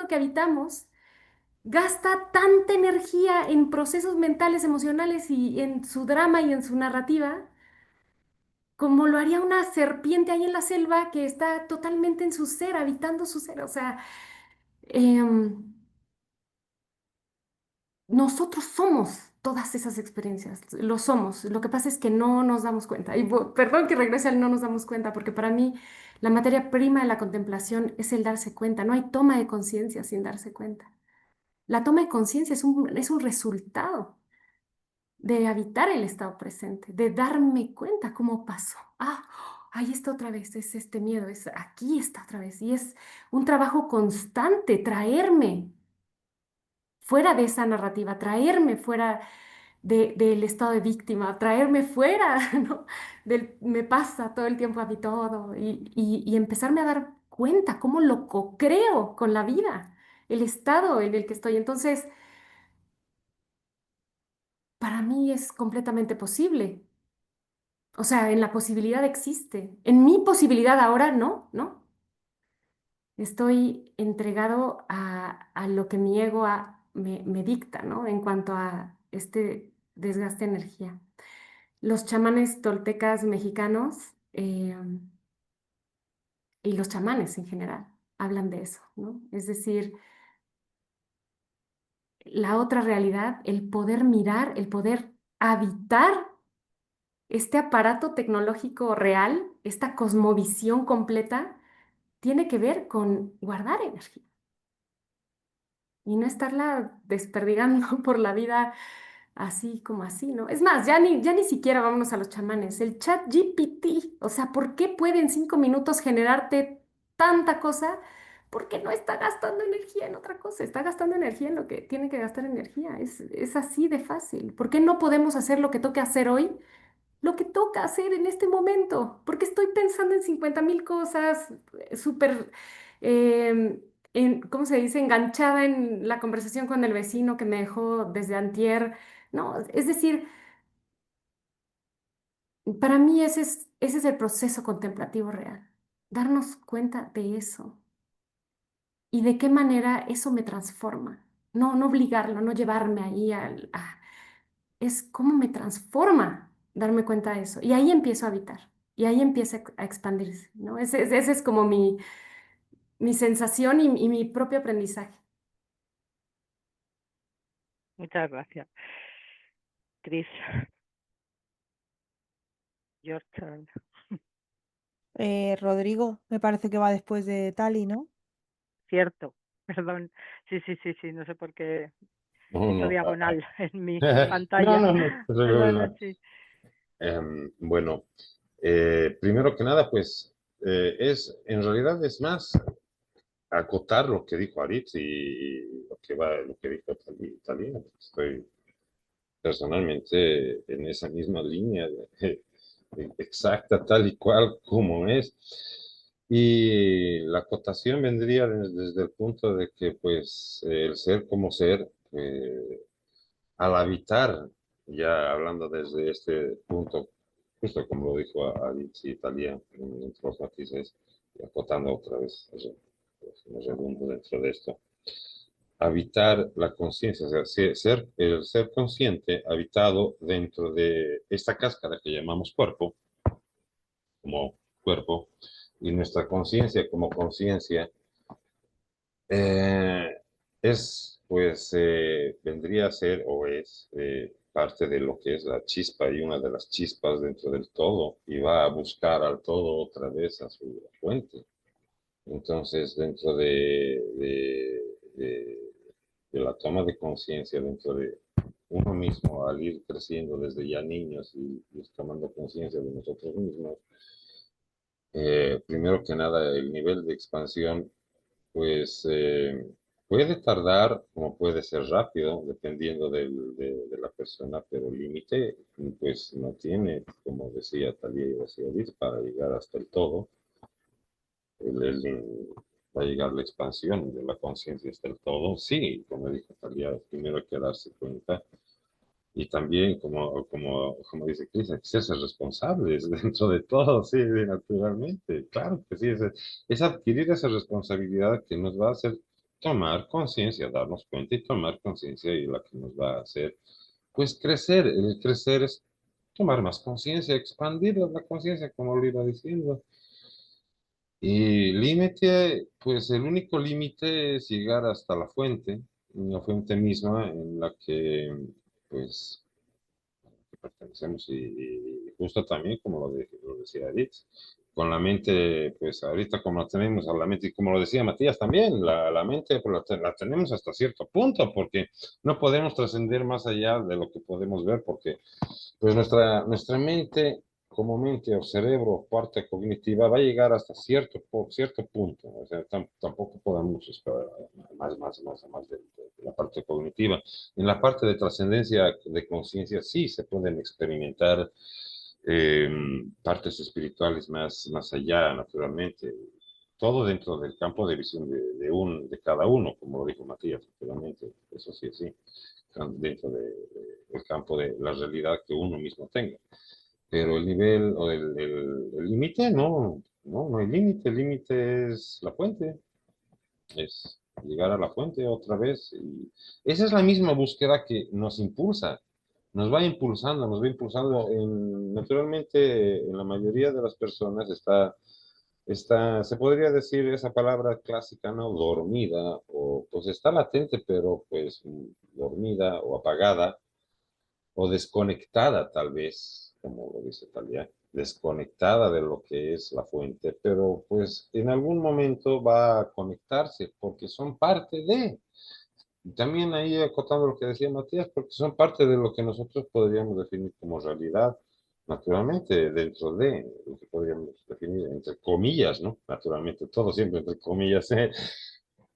que habitamos, gasta tanta energía en procesos mentales, emocionales y en su drama y en su narrativa como lo haría una serpiente ahí en la selva que está totalmente en su ser, habitando su ser. O sea, em, nosotros somos todas esas experiencias, lo somos. Lo que pasa es que no nos damos cuenta. Y perdón que regrese al no nos damos cuenta, porque para mí la materia prima de la contemplación es el darse cuenta. No hay toma de conciencia sin darse cuenta. La toma de conciencia es un resultado de habitar el estado presente, de darme cuenta cómo pasó. Ah, ahí está otra vez, es este miedo, es aquí está otra vez. Y es un trabajo constante, traerme fuera de esa narrativa, traerme fuera del estado de víctima, traerme fuera, ¿no? Me pasa todo el tiempo a mí todo y empezarme a dar cuenta cómo lo co-creo con la vida, el estado en el que estoy. Entonces, para mí es completamente posible. O sea, en la posibilidad existe. En mi posibilidad ahora no, ¿no? Estoy entregado a lo que mi ego me dicta, ¿no? En cuanto a este desgaste de energía. Los chamanes toltecas mexicanos y los chamanes en general hablan de eso, ¿no? Es decir, la otra realidad, el poder mirar, el poder habitar este aparato tecnológico real, esta cosmovisión completa tiene que ver con guardar energía y no estarla desperdigando por la vida así como así, ¿no? Es más, ya ni siquiera vámonos a los chamanes. El chat GPT, o sea, ¿por qué puede en 5 minutos generarte tanta cosa? Porque no está gastando energía en otra cosa, está gastando energía en lo que tiene que gastar energía. Es así de fácil. ¿Por qué no podemos hacer lo que toque hacer hoy? Lo que toca hacer en este momento, porque estoy pensando en 50.000 cosas, súper, ¿cómo se dice?, enganchada en la conversación con el vecino que me dejó desde antier, ¿no? Es decir, para mí ese es el proceso contemplativo real, darnos cuenta de eso. y de qué manera eso me transforma. No, no obligarlo, no llevarme ahí es cómo me transforma darme cuenta de eso. Y ahí empiezo a habitar, y ahí empieza a expandirse, ¿no? Ese es como mi sensación y mi propio aprendizaje. Muchas gracias. Cris, your turn. Rodrigo, me parece que va después de Tali, ¿no? Cierto, perdón. Sí, sí, sí, sí, no sé por qué No, hizo no. diagonal en mi No, pantalla. no te preocupes, Perdona, no. sí. Bueno, primero que nada, pues, en realidad es más acotar lo que dijo Aritz y lo que dijo Talía. Estoy personalmente en esa misma línea exacta, tal y cual como es. Y la acotación vendría desde el punto de que, pues, el ser como ser, al habitar, ya hablando desde este punto, justo como lo dijo Alice Italia, entre los matices, y acotando otra vez, pues, me redundo dentro de esto, habitar la conciencia, o sea, el ser consciente habitado dentro de esta cáscara que llamamos cuerpo, como cuerpo, y nuestra conciencia como conciencia, eh, pues, vendría a ser o es parte de lo que es la chispa y una de las chispas dentro del todo y va a buscar al todo otra vez a su fuente. Entonces, dentro de la toma de conciencia, dentro de uno mismo, al ir creciendo desde ya niños y tomando conciencia de nosotros mismos, primero que nada, el nivel de expansión pues puede tardar como puede ser rápido, dependiendo de la persona, pero el límite pues no tiene, como decía Talía y decía Liz, para llegar hasta el todo. Va a llegar la expansión de la conciencia hasta el todo. Sí, como dijo Talía, primero hay que darse cuenta. Y también, como dice Cris, hay que serse responsables dentro de todo, sí, naturalmente. Claro que sí, es adquirir esa responsabilidad que nos va a hacer tomar conciencia, darnos cuenta y tomar conciencia y la que nos va a hacer, pues, crecer. El crecer es tomar más conciencia, expandir la conciencia, como lo iba diciendo. Y límite, pues el único límite es llegar hasta la fuente misma en la que, pues, pertenecemos y justo también, como lo decía Edith, con la mente, pues ahorita como la tenemos a la mente, y como lo decía Matías también, la mente pues, la tenemos hasta cierto punto, porque no podemos trascender más allá de lo que podemos ver, porque pues nuestra mente, como mente o cerebro, parte cognitiva, va a llegar hasta cierto punto. O sea, tampoco podemos esperar más de la parte cognitiva. En la parte de trascendencia de conciencia, sí se pueden experimentar eh, partes espirituales más allá, naturalmente. Todo dentro del campo de visión de cada uno, como lo dijo Matías, naturalmente. Eso sí, sí dentro del campo de la realidad que uno mismo tenga. Pero el nivel o el límite, no hay límite. El límite es la fuente, es llegar a la fuente otra vez. Y esa es la misma búsqueda que nos impulsa, nos va impulsando. Naturalmente, en la mayoría de las personas se podría decir esa palabra clásica, ¿no? Dormida, o pues está latente, pero pues dormida o apagada, o desconectada tal vez, como lo dice Talia, desconectada de lo que es la fuente, pero pues en algún momento va a conectarse porque son parte de, y también ahí acotando lo que decía Matías, porque son parte de lo que nosotros podríamos definir como realidad, naturalmente, dentro de lo que podríamos definir entre comillas, ¿no? Naturalmente, todo siempre entre comillas,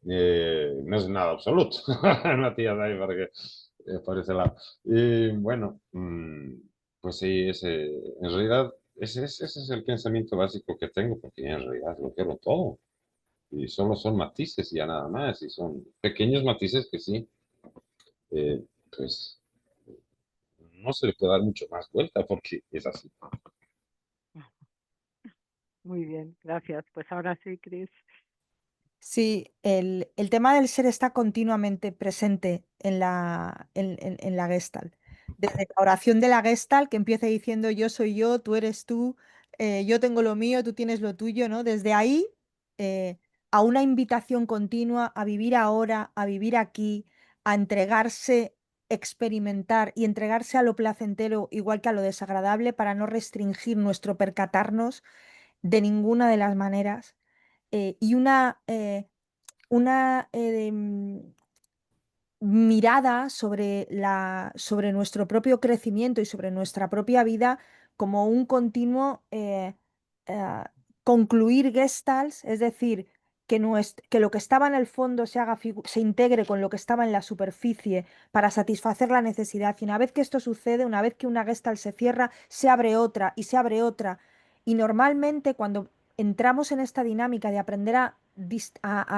no es nada absoluto, Matías, ahí para que por ese lado. Y bueno, pues sí, en realidad, ese es el pensamiento básico que tengo, porque en realidad lo quiero todo. Y solo son matices y ya nada más, y son pequeños matices que sí, pues no se le puede dar mucho más vuelta porque es así. Muy bien, gracias. Pues ahora sí, Cris. Sí, el tema del ser está continuamente presente en la Gestalt. Desde la oración de la Gestalt, que empieza diciendo yo soy yo, tú eres tú, yo tengo lo mío, tú tienes lo tuyo, ¿no? Desde ahí eh, a una invitación continua a vivir ahora, a vivir aquí, a entregarse, experimentar y entregarse a lo placentero igual que a lo desagradable para no restringir nuestro percatarnos de ninguna de las maneras y una mirada sobre nuestro propio crecimiento y sobre nuestra propia vida como un continuo eh, concluir gestalts, es decir, que lo que estaba en el fondo se integre con lo que estaba en la superficie para satisfacer la necesidad. Y una vez que esto sucede, una vez que una gestalt se cierra, se abre otra y se abre otra. Y normalmente cuando entramos en esta dinámica de aprender a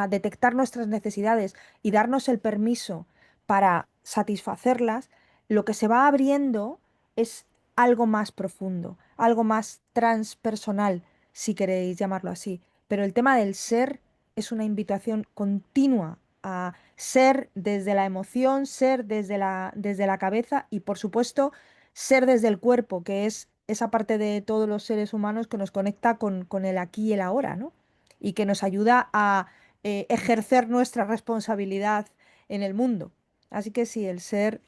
detectar nuestras necesidades y darnos el permiso para satisfacerlas, lo que se va abriendo es algo más profundo, algo más transpersonal, si queréis llamarlo así. Pero el tema del ser es una invitación continua a ser desde la emoción, ser desde la cabeza y, por supuesto, ser desde el cuerpo, que es esa parte de todos los seres humanos que nos conecta con el aquí y el ahora, ¿no? Y que nos ayuda a ejercer nuestra responsabilidad en el mundo. Así que sí, el ser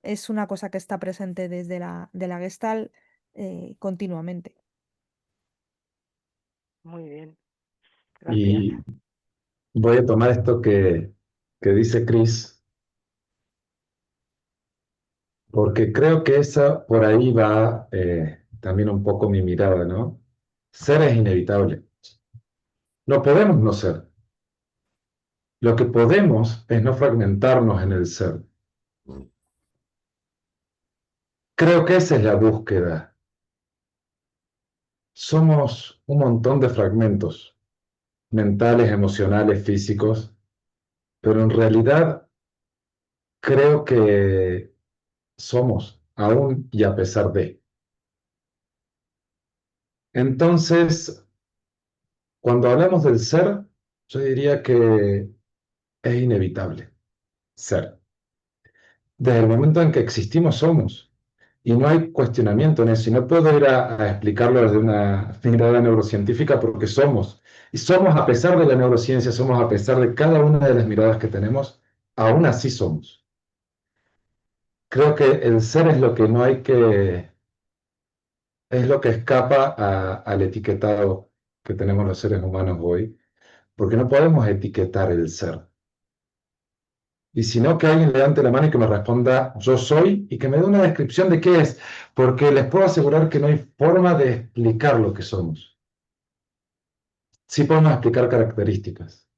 es una cosa que está presente desde de la Gestalt continuamente. Muy bien, gracias. Y voy a tomar esto que dice Chris, porque creo que esa por ahí va también un poco mi mirada, ¿no? Ser es inevitable. No podemos no ser. Lo que podemos es no fragmentarnos en el ser. Creo que esa es la búsqueda. Somos un montón de fragmentos, mentales, emocionales, físicos, pero en realidad creo que somos, aún y a pesar de. Entonces, cuando hablamos del ser, yo diría que es inevitable ser. Desde el momento en que existimos, somos. Y no hay cuestionamiento en eso. Y no puedo ir a explicarlo desde una mirada neurocientífica porque somos. Y somos a pesar de la neurociencia, somos a pesar de cada una de las miradas que tenemos, aún así somos. Creo que el ser es lo que no hay que, es lo que escapa al etiquetado que tenemos los seres humanos hoy, porque no podemos etiquetar el ser. Y si no, que alguien levante la mano y que me responda yo soy y que me dé una descripción de qué es, porque les puedo asegurar que no hay forma de explicar lo que somos. Sí podemos explicar características.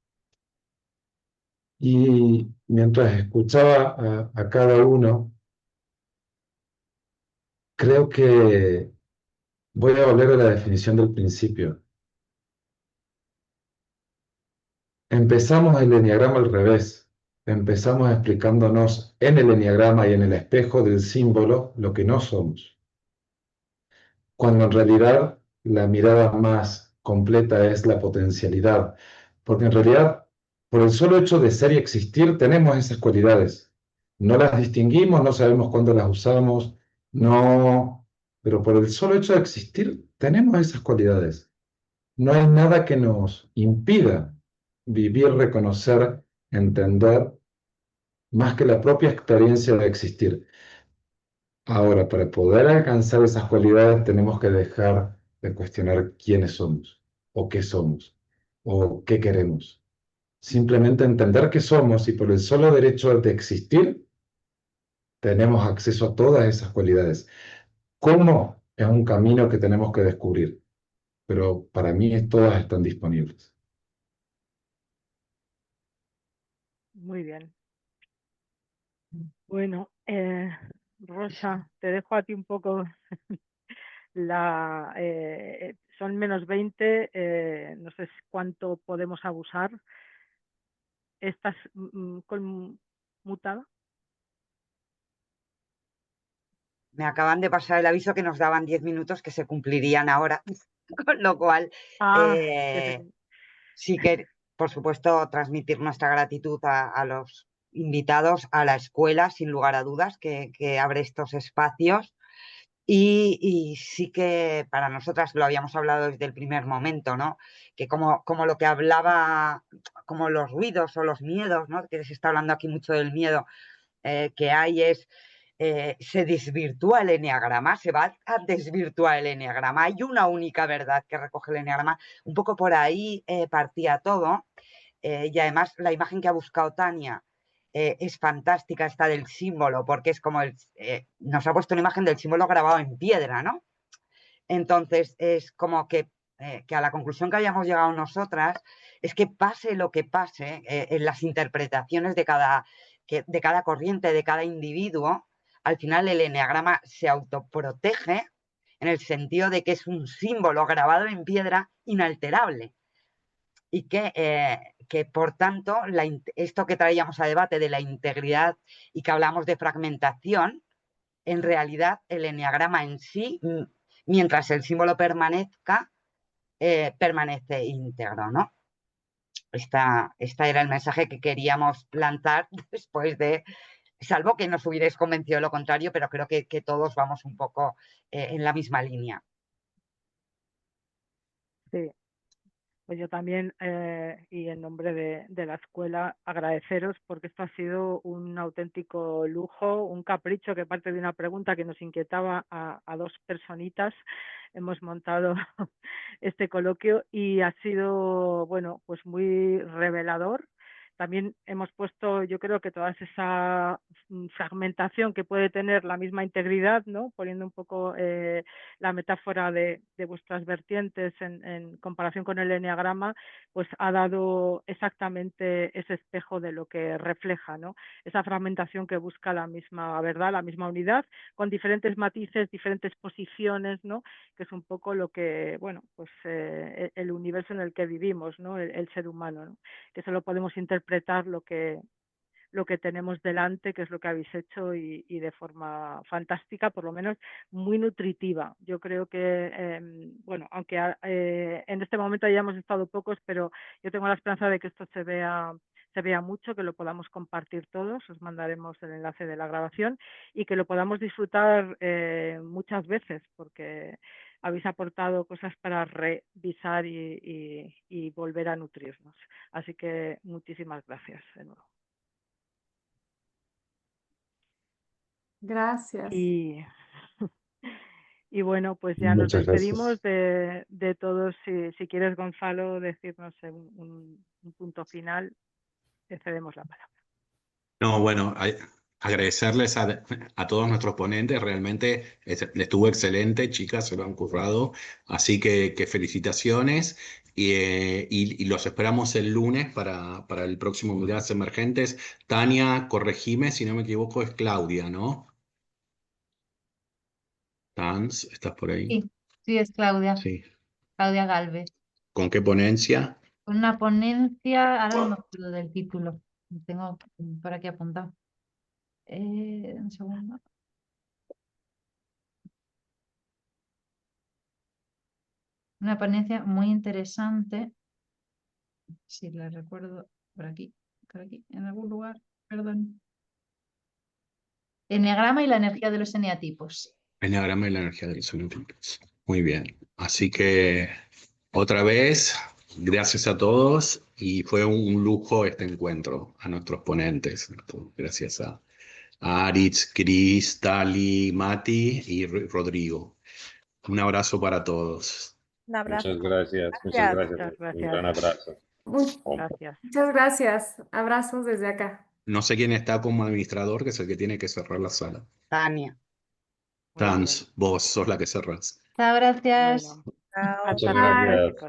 Y mientras escuchaba a cada uno, creo que voy a volver a la definición del principio. Empezamos el enneagrama al revés. Empezamos explicándonos en el enneagrama y en el espejo del símbolo lo que no somos, cuando en realidad la mirada más completa es la potencialidad, porque en realidad, por el solo hecho de ser y existir, tenemos esas cualidades. No las distinguimos, no sabemos cuándo las usamos, no, pero por el solo hecho de existir, tenemos esas cualidades. No hay nada que nos impida vivir, reconocer, entender, más que la propia experiencia de existir. Ahora, para poder alcanzar esas cualidades tenemos que dejar de cuestionar quiénes somos, o qué somos, o qué queremos. Simplemente entender que somos y por el solo derecho de existir tenemos acceso a todas esas cualidades. ¿Cómo? Es un camino que tenemos que descubrir, pero para mí todas están disponibles. Muy bien. Bueno, Rosa, te dejo a ti un poco son -20, no sé cuánto podemos abusar. ¿Estás conmutada? Me acaban de pasar el aviso que nos daban 10 minutos que se cumplirían ahora, con lo cual Ah, sí que por supuesto, transmitir nuestra gratitud a los invitados, a la escuela, sin lugar a dudas, que abre estos espacios. Y sí que para nosotras lo habíamos hablado desde el primer momento, ¿no? Que como lo que hablaba, como los ruidos o los miedos, ¿no? Que se está hablando aquí mucho del miedo que hay es, se desvirtúa el eneagrama, se va a desvirtuar el eneagrama. Hay una única verdad que recoge el eneagrama. Un poco por ahí partía todo. Y además la imagen que ha buscado Tania es fantástica, esta del símbolo, porque es como nos ha puesto una imagen del símbolo grabado en piedra, ¿no? Entonces es como que a la conclusión que habíamos llegado nosotras es que pase lo que pase en las interpretaciones de cada corriente, de cada individuo, al final el eneagrama se autoprotege en el sentido de que es un símbolo grabado en piedra inalterable. Y que por tanto, esto que traíamos a debate de la integridad y que hablamos de fragmentación, en realidad el eneagrama en sí, mientras el símbolo permanezca, permanece íntegro, ¿no? Este era el mensaje que queríamos lanzar después de, salvo que nos hubierais convencido de lo contrario, pero creo que todos vamos un poco en la misma línea. Sí. Pues yo también, y en nombre de la escuela, agradeceros porque esto ha sido un auténtico lujo, un capricho que parte de una pregunta que nos inquietaba a dos personitas. Hemos montado este coloquio y ha sido, bueno, pues muy revelador. También hemos puesto, yo creo que toda esa fragmentación que puede tener la misma integridad, ¿no? Poniendo un poco la metáfora de vuestras vertientes en comparación con el eneagrama, pues ha dado exactamente ese espejo de lo que refleja, ¿no? Esa fragmentación que busca la misma verdad, la misma unidad, con diferentes matices, diferentes posiciones, ¿no? Que es un poco lo que, bueno, pues el universo en el que vivimos, ¿no? El ser humano, ¿no? Que solo podemos interpretar lo que tenemos delante, que es lo que habéis hecho y de forma fantástica, por lo menos muy nutritiva. Yo creo que, bueno, aunque en este momento hayamos estado pocos, pero yo tengo la esperanza de que esto se vea mucho, que lo podamos compartir todos, os mandaremos el enlace de la grabación y que lo podamos disfrutar muchas veces, porque habéis aportado cosas para revisar y volver a nutrirnos. Así que muchísimas gracias de nuevo. Gracias. Y bueno, pues ya nos Muchas despedimos gracias. de todos. Si quieres, Gonzalo, decirnos un punto final, te cedemos la palabra. No, bueno, agradecerles a todos nuestros ponentes, realmente estuvo excelente, chicas, se lo han currado, así que felicitaciones y los esperamos el lunes para el próximo Miradas Emergentes. Tania, corregime, si no me equivoco, es Claudia, ¿no? Tans, ¿estás por ahí? Sí, sí, es Claudia Sí. Galvez. ¿Con qué ponencia? Con una ponencia, ahora no me acuerdo del título, lo tengo por aquí apuntado. Un segundo. Una ponencia muy interesante, si la recuerdo por aquí, en algún lugar, perdón. Eneagrama y la energía de los eneatipos. Enneagrama y la energía de los eneatipos. Muy bien. Así que otra vez, gracias a todos y fue un lujo este encuentro, a nuestros ponentes. Gracias a Aritz, Cris, Tali, Mati y Rodrigo. Un abrazo para todos. Un abrazo. Muchas gracias. Gracias. Muchas Un gracias. gran abrazo. Gracias. Muchas gracias. Abrazos desde acá. No sé quién está como administrador, que es el que tiene que cerrar la sala. Tania. Muy bien. Tans, vos sos la que cerrás. Chao, gracias. Bueno, Chao. hasta Muchas luego, gracias. chicos.